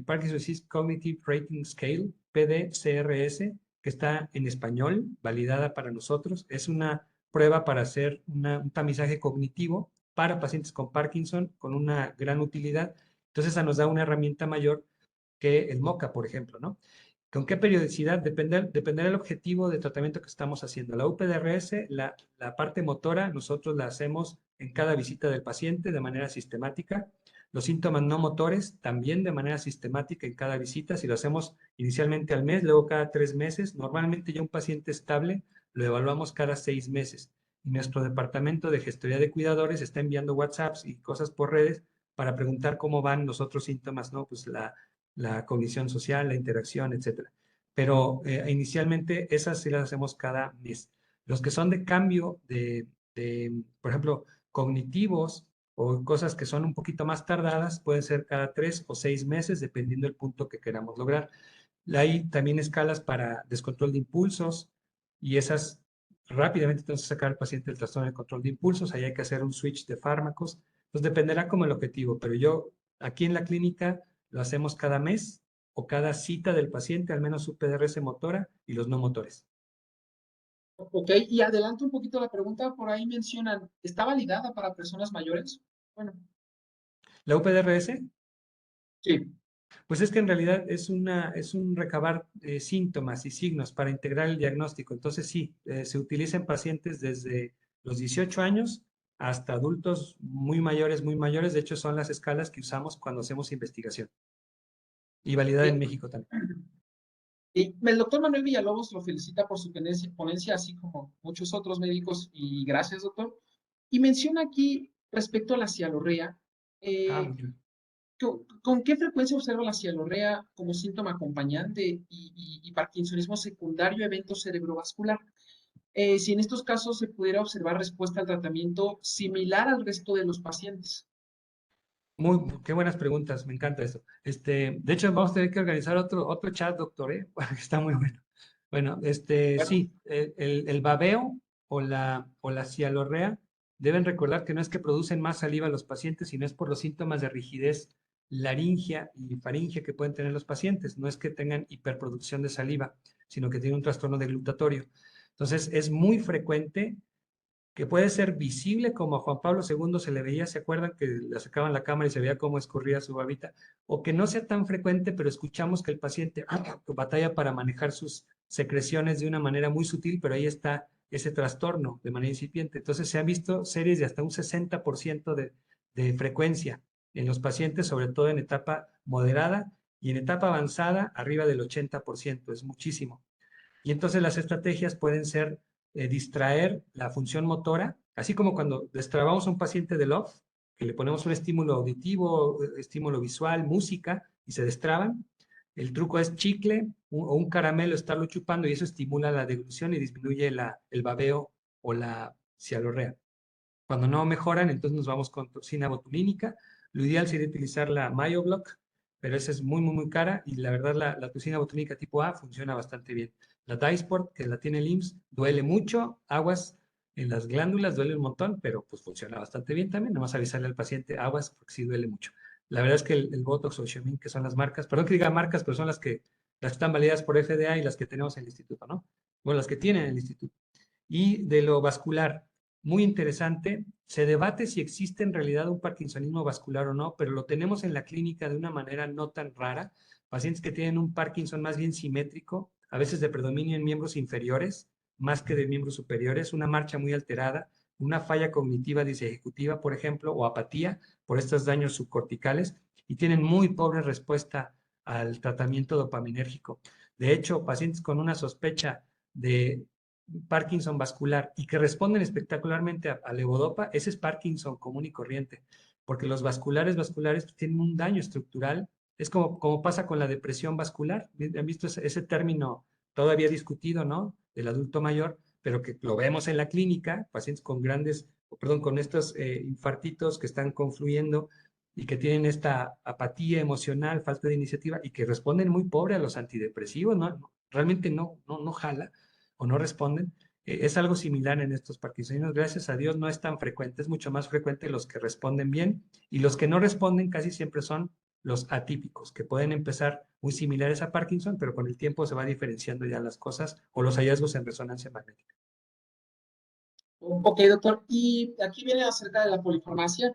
Parkinson Disease Cognitive Rating Scale, PDCRS, que está en español, validada para nosotros. Es una prueba para hacer un tamizaje cognitivo para pacientes con Parkinson con una gran utilidad. Entonces, esa nos da una herramienta mayor que el MOCA, por ejemplo, ¿no? ¿Con qué periodicidad? Dependerá del objetivo de tratamiento que estamos haciendo. La UPDRS, la parte motora, nosotros la hacemos en cada visita del paciente de manera sistemática. Los síntomas no motores también de manera sistemática en cada visita. Si lo hacemos inicialmente al mes, luego cada 3 meses. Normalmente ya un paciente estable lo evaluamos cada 6 meses. Y nuestro departamento de gestoría de cuidadores está enviando WhatsApps y cosas por redes para preguntar cómo van los otros síntomas, ¿no? Pues la cognición social, la interacción, etcétera. Pero inicialmente esas sí las hacemos cada mes. Los que son de cambio por ejemplo, cognitivos o cosas que son un poquito más tardadas, pueden ser cada 3 o 6 meses, dependiendo del punto que queramos lograr. Hay también escalas para descontrol de impulsos y esas rápidamente tenemos que sacar al paciente del trastorno de control de impulsos. Ahí hay que hacer un switch de fármacos. Entonces dependerá como el objetivo, pero yo aquí en la clínica lo hacemos cada mes o cada cita del paciente, al menos su PDRS motora y los no motores. Ok, y adelanto un poquito la pregunta, por ahí mencionan, ¿está validada para personas mayores? Bueno, La UPDRS, sí. pues es que en realidad es un recabar síntomas y signos para integrar el diagnóstico. Entonces sí, se utiliza en pacientes desde los 18 años hasta adultos muy mayores, muy mayores. De hecho, son las escalas que usamos cuando hacemos investigación. Y validada en Eh, México también. Y el doctor Manuel Villalobos lo felicita por su ponencia, así como muchos otros médicos, y gracias, doctor. Y menciona aquí, respecto a la cialorrea, Ah, eh, muy bien. ¿con qué frecuencia observa la cialorrea como síntoma acompañante y parkinsonismo secundario a evento cerebrovascular? Si en estos casos se pudiera observar respuesta al tratamiento similar al resto de los pacientes. Qué buenas preguntas, me encanta eso. De hecho, vamos a tener que organizar otro chat, doctor, ¿eh? Porque está muy bueno. Bueno, Bueno, sí, el babeo o la cialorrea deben recordar que no es que producen más saliva los pacientes, sino es por los síntomas de rigidez laringia y faringia que pueden tener los pacientes. No es que tengan hiperproducción de saliva, sino que tienen un trastorno de glutatorio. Entonces, es muy frecuente que puede ser visible como a Juan Pablo II se le veía, ¿se acuerdan que le sacaban la cámara y se veía cómo escurría su babita? O que no sea tan frecuente, pero escuchamos que el paciente batalla para manejar sus secreciones de una manera muy sutil, pero ahí está ese trastorno de manera incipiente. Entonces se han visto series de hasta un 60% de frecuencia en los pacientes, sobre todo en etapa moderada y en etapa avanzada, arriba del 80%, es muchísimo. Y entonces las estrategias pueden ser distraer la función motora, así como cuando destrabamos a un paciente del off, que le ponemos un estímulo auditivo, estímulo visual, música, y se destraban. El truco es chicle o un caramelo, estarlo chupando, y eso estimula la deglución y disminuye el babeo o la cialorrea. Cuando no mejoran, entonces nos vamos con toxina botulínica. Lo ideal sería utilizar la MyoBlock, pero esa es muy, muy, muy cara, y la verdad la toxina botulínica tipo A funciona bastante bien. La Dysport, que la tiene el IMSS, duele mucho, aguas en las glándulas, duele un montón, pero pues funciona bastante bien también. Nomás avisarle al paciente aguas porque sí duele mucho. La verdad es que el Botox o Xeomin, que son las marcas, perdón que diga marcas, pero son las que están validadas por FDA y las que tenemos en el instituto, ¿no? Bueno, las que tienen en el instituto. Y de lo vascular, muy interesante, se debate si existe en realidad un parkinsonismo vascular o no, pero lo tenemos en la clínica de una manera no tan rara. Pacientes que tienen un Parkinson más bien simétrico, a veces de predominio en miembros inferiores, más que de miembros superiores, una marcha muy alterada, una falla cognitiva disejecutiva, por ejemplo, o apatía por estos daños subcorticales, y tienen muy pobre respuesta al tratamiento dopaminérgico. De hecho, pacientes con una sospecha de Parkinson vascular y que responden espectacularmente a levodopa, ese es Parkinson común y corriente, porque los vasculares tienen un daño estructural. Es como pasa con la depresión vascular. ¿Han visto ese término todavía discutido, ¿no? Del adulto mayor, pero que lo vemos en la clínica, pacientes con con estos infartitos que están confluyendo y que tienen esta apatía emocional, falta de iniciativa y que responden muy pobre a los antidepresivos, ¿no? Realmente no jala o no responden. Es algo similar en estos parkinsonianos. Gracias a Dios no es tan frecuente, es mucho más frecuente los que responden bien, y los que no responden casi siempre son los atípicos, que pueden empezar muy similares a Parkinson, pero con el tiempo se va diferenciando ya las cosas o los hallazgos en resonancia magnética. Ok, doctor. Y aquí viene acerca de la polifarmacia,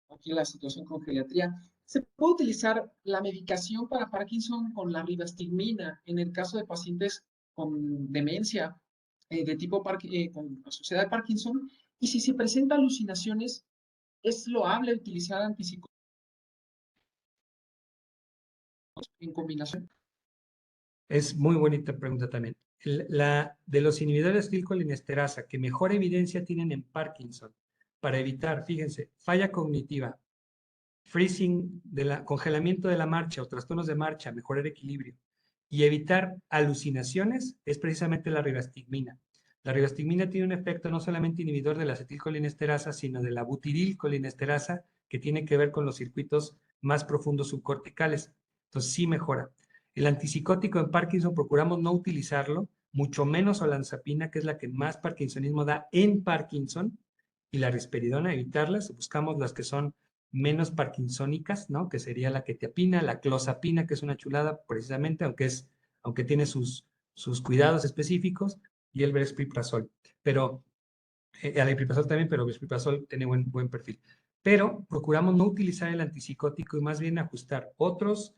aquí la situación con geriatría. ¿Se puede utilizar la medicación para Parkinson con la rivastigmina en el caso de pacientes con demencia de tipo con asociada a Parkinson? Y si se presentan alucinaciones, ¿es loable utilizar antipsicóticos en combinación? Es muy bonita pregunta también. De los inhibidores de acetilcolinesterasa que mejor evidencia tienen en Parkinson para evitar, fíjense, falla cognitiva, freezing, congelamiento de la marcha o trastornos de marcha, mejorar equilibrio y evitar alucinaciones, es precisamente la rivastigmina. La rivastigmina tiene un efecto no solamente inhibidor de la acetilcolinesterasa, sino de la butirilcolinesterasa, que tiene que ver con los circuitos más profundos subcorticales. Entonces sí mejora. El antipsicótico en Parkinson procuramos no utilizarlo, mucho menos olanzapina, que es la que más parkinsonismo da en Parkinson, y la risperidona, evitarlas. Buscamos las que son menos parkinsónicas, ¿no? Que sería la quetiapina, la clozapina, que es una chulada precisamente, aunque tiene sus cuidados específicos, y el brexpiprazol. Pero el aripiprazol también, pero el brexpiprazol tiene buen perfil. Pero procuramos no utilizar el antipsicótico y más bien ajustar otros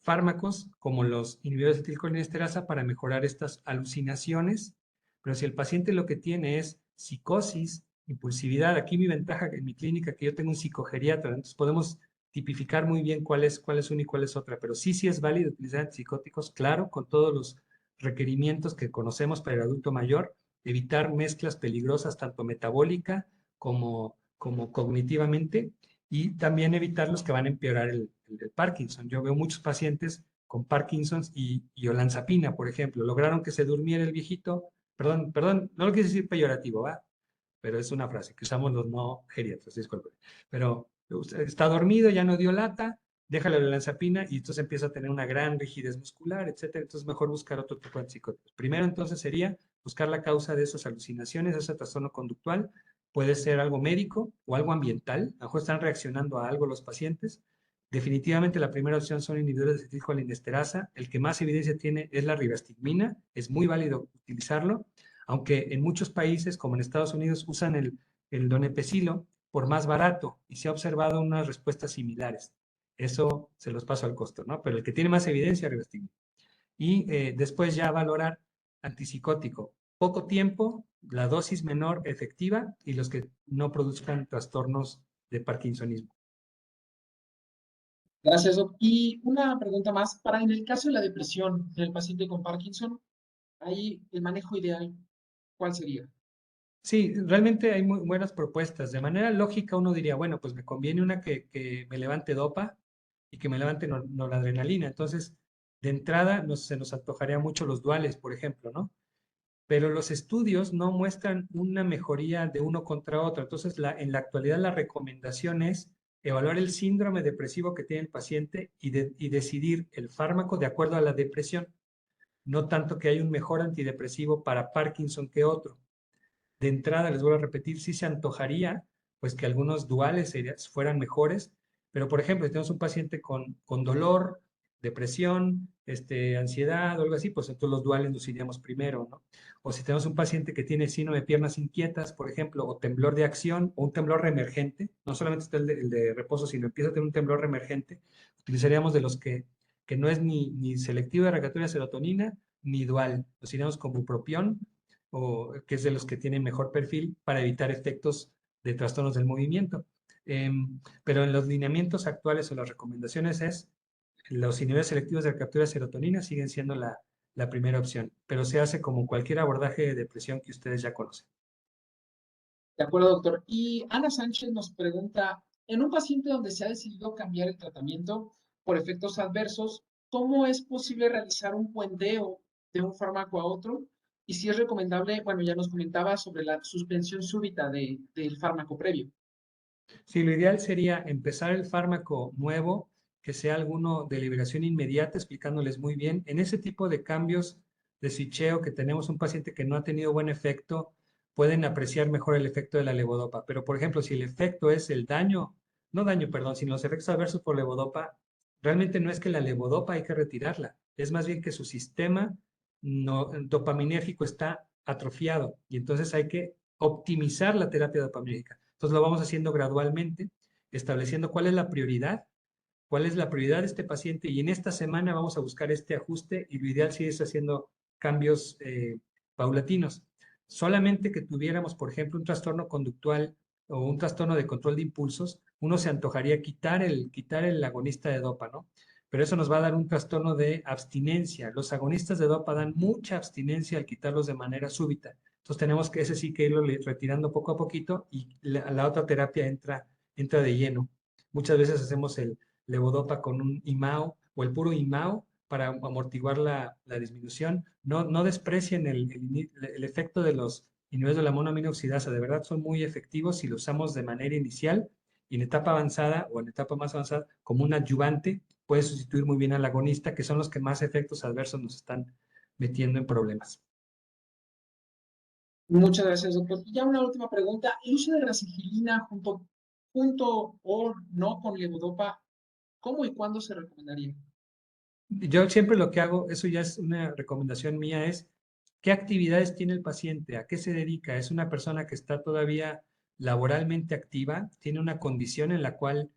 fármacos como los inhibidores de acetilcolinesterasa para mejorar estas alucinaciones. Pero si el paciente lo que tiene es psicosis, impulsividad, aquí mi ventaja en mi clínica que yo tengo un psicogeriatra, entonces podemos tipificar muy bien cuál es una y cuál es otra, pero sí es válido utilizar antipsicóticos, claro, con todos los requerimientos que conocemos para el adulto mayor, evitar mezclas peligrosas tanto metabólica como cognitivamente, y también evitar los que van a empeorar el Parkinson. Yo veo muchos pacientes con Parkinson's y olanzapina, por ejemplo, lograron que se durmiera el viejito, perdón, no lo quise decir peyorativo, ¿va? Pero es una frase que usamos los no geriatras, disculpen. Pero está dormido, ya no dio lata, déjale la olanzapina y entonces empieza a tener una gran rigidez muscular, etcétera. Entonces mejor buscar otro tipo de psicóticos. Primero entonces sería buscar la causa de esas alucinaciones, ese trastorno conductual. Puede ser algo médico o algo ambiental. A lo mejor están reaccionando a algo los pacientes. Definitivamente la primera opción son inhibidores de acetilcolinesterasa. El que más evidencia tiene es la rivastigmina. Es muy válido utilizarlo, aunque en muchos países, como en Estados Unidos, usan el donepezilo por más barato y se ha observado unas respuestas similares. Eso se los paso al costo, ¿no? Pero el que tiene más evidencia, rivastigmina. Y después ya valorar antipsicótico. Poco tiempo, la dosis menor efectiva y los que no produzcan trastornos de parkinsonismo. Gracias, Doc. Y una pregunta más, para en el caso de la depresión en el paciente con Parkinson, ahí el manejo ideal, ¿cuál sería? Sí, realmente hay muy buenas propuestas. De manera lógica uno diría, bueno, pues me conviene una que me levante dopa y que me levante noradrenalina. Entonces, de entrada se nos antojaría mucho los duales, por ejemplo, ¿no? Pero los estudios no muestran una mejoría de uno contra otro. Entonces, en la actualidad la recomendación es evaluar el síndrome depresivo que tiene el paciente y decidir el fármaco de acuerdo a la depresión. No tanto que hay un mejor antidepresivo para Parkinson que otro. De entrada, les vuelvo a repetir, sí se antojaría pues que algunos duales fueran mejores, pero por ejemplo, si tenemos un paciente con dolor, depresión, ansiedad o algo así, pues entonces los duales los iríamos primero, ¿no? O si tenemos un paciente que tiene síndrome de piernas inquietas, por ejemplo, o temblor de acción, o un temblor reemergente, no solamente está el de reposo, sino empieza a tener un temblor reemergente, utilizaríamos de los que no es ni selectivo de regulatoria de serotonina, ni dual, los iríamos con bupropión, o que es de los que tienen mejor perfil para evitar efectos de trastornos del movimiento. Pero en los lineamientos actuales o las recomendaciones los inhibidores selectivos de recaptura de serotonina siguen siendo la primera opción, pero se hace como cualquier abordaje de depresión que ustedes ya conocen. De acuerdo, doctor. Y Ana Sánchez nos pregunta, en un paciente donde se ha decidido cambiar el tratamiento por efectos adversos, ¿cómo es posible realizar un puenteo de un fármaco a otro? Y si es recomendable, bueno, ya nos comentaba sobre la suspensión súbita del fármaco previo. Sí, lo ideal sería empezar el fármaco nuevo, que sea alguno de liberación inmediata, explicándoles muy bien. En ese tipo de cambios de switcheo que tenemos un paciente que no ha tenido buen efecto, pueden apreciar mejor el efecto de la levodopa. Pero, por ejemplo, si el efecto es el daño, no daño, perdón, sino los efectos adversos por levodopa, realmente no es que la levodopa hay que retirarla, es más bien que su sistema dopaminérgico está atrofiado y entonces hay que optimizar la terapia dopaminérgica. Entonces lo vamos haciendo gradualmente, estableciendo cuál es la prioridad de este paciente y en esta semana vamos a buscar este ajuste y lo ideal sí es haciendo cambios paulatinos. Solamente que tuviéramos, por ejemplo, un trastorno conductual o un trastorno de control de impulsos, uno se antojaría quitar el agonista de dopa, ¿no? Pero eso nos va a dar un trastorno de abstinencia. Los agonistas de dopa dan mucha abstinencia al quitarlos de manera súbita. Entonces tenemos que ese sí que irlo retirando poco a poquito y la otra terapia entra de lleno. Muchas veces hacemos el levodopa con un IMAO o el puro IMAO para amortiguar la disminución. No desprecien el efecto de los inhibidores de la monoaminoxidasa. De verdad son muy efectivos si los usamos de manera inicial y en etapa avanzada o en etapa más avanzada como un adyuvante puede sustituir muy bien al agonista, que son los que más efectos adversos nos están metiendo en problemas. Muchas gracias, doctor. Y ya una última pregunta. ¿El uso de rasegilina junto o no con levodopa, cómo y cuándo se recomendaría? Yo siempre lo que hago, eso ya es una recomendación mía, es qué actividades tiene el paciente, a qué se dedica. Es una persona que está todavía laboralmente activa, tiene una condición en la cual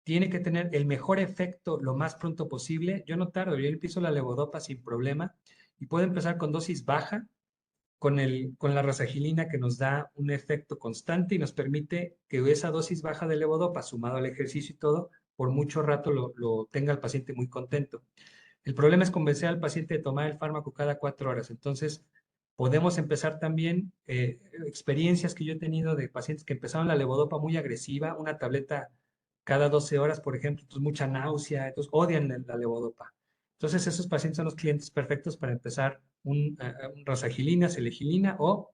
tiene que tener el mejor efecto lo más pronto posible. Yo no tardo, yo empiezo la levodopa sin problema y puedo empezar con dosis baja, con la rasagilina que nos da un efecto constante y nos permite que esa dosis baja de levodopa, sumado al ejercicio y todo, por mucho rato lo tenga el paciente muy contento. El problema es convencer al paciente de tomar el fármaco cada 4 horas. Entonces, podemos empezar también experiencias que yo he tenido de pacientes que empezaron la levodopa muy agresiva, una tableta cada 12 horas, por ejemplo, entonces mucha náusea, entonces odian la levodopa. Entonces, esos pacientes son los clientes perfectos para empezar un rasagilina, selegilina o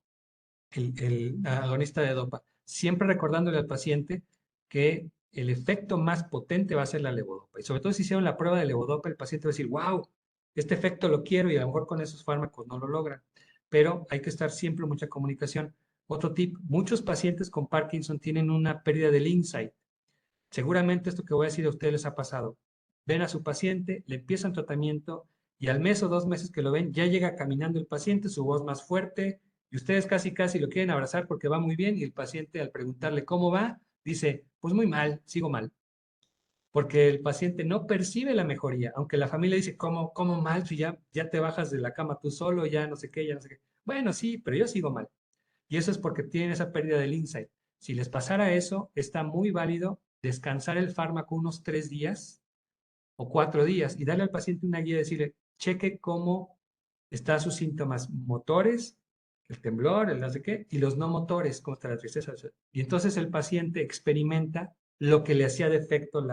el agonista de dopa. Siempre recordándole al paciente que el efecto más potente va a ser la levodopa. Y sobre todo si hicieron la prueba de levodopa, el paciente va a decir, wow, este efecto lo quiero y a lo mejor con esos fármacos no lo logran. Pero hay que estar siempre en mucha comunicación. Otro tip, muchos pacientes con Parkinson tienen una pérdida del insight. Seguramente esto que voy a decir a ustedes les ha pasado. Ven a su paciente, le empiezan tratamiento y al mes o 2 meses que lo ven, ya llega caminando el paciente, su voz más fuerte, y ustedes casi casi lo quieren abrazar porque va muy bien y el paciente al preguntarle cómo va, dice, pues muy mal, sigo mal, porque el paciente no percibe la mejoría, aunque la familia dice, ¿cómo mal? Si ya te bajas de la cama tú solo, ya no sé qué, ya no sé qué. Bueno, sí, pero yo sigo mal. Y eso es porque tienen esa pérdida del insight. Si les pasara eso, está muy válido descansar el fármaco unos 3 días o 4 días y darle al paciente una guía y decirle, cheque cómo están sus síntomas motores, el temblor, el no sé qué, y los no motores, cómo está la tristeza. Y entonces el paciente experimenta lo que le hacía de efecto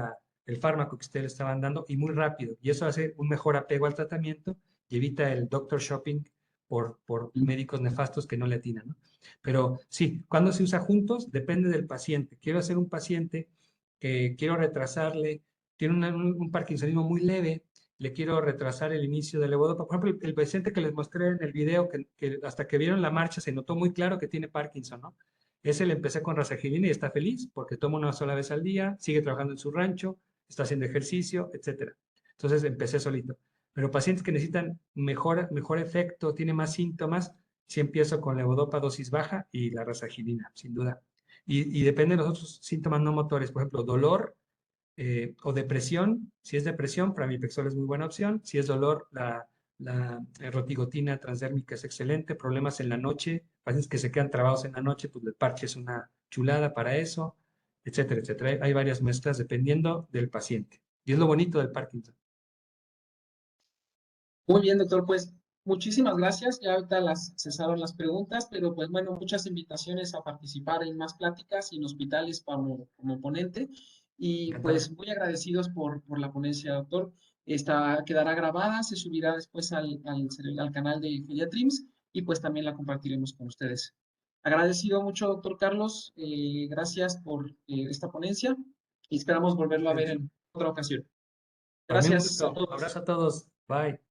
el fármaco que ustedes le estaban dando y muy rápido. Y eso hace un mejor apego al tratamiento y evita el doctor shopping por médicos nefastos que no le atinan, ¿no? Pero sí, cuando se usa juntos, depende del paciente. Quiero hacer un paciente que quiero retrasarle, tiene un parkinsonismo muy leve, le quiero retrasar el inicio del levodopa. Por ejemplo, el paciente que les mostré en el video, que hasta que vieron la marcha se notó muy claro que tiene Parkinson, ¿no? Ese le empecé con razagilina y está feliz porque toma una sola vez al día, sigue trabajando en su rancho, está haciendo ejercicio, etcétera. Entonces empecé solito. Pero pacientes que necesitan mejor efecto, tienen más síntomas, sí empiezo con levodopa dosis baja y la razagilina, sin duda. Y depende de los otros síntomas no motores, por ejemplo, dolor o depresión. Si es depresión, pramipexol es muy buena opción. Si es dolor, la rotigotina transdérmica es excelente. Problemas en la noche, pacientes que se quedan trabados en la noche, pues el parche es una chulada para eso, etcétera, etcétera. Hay varias mezclas dependiendo del paciente. Y es lo bonito del Parkinson. Muy bien, doctor, pues muchísimas gracias. Ya ahorita cesaron las preguntas, pero pues bueno, muchas invitaciones a participar en más pláticas y en hospitales como ponente. Y Encantado. pues muy agradecidos por la ponencia, doctor. Esta quedará grabada, se subirá después al canal de Geriatrims y pues también la compartiremos con ustedes. Agradecido mucho, doctor Carlos. Gracias por esta ponencia y esperamos volverlo a ver Ustedes. en otra ocasión. Para mí un Gracias a gusto. todos. Abrazo a todos. Bye.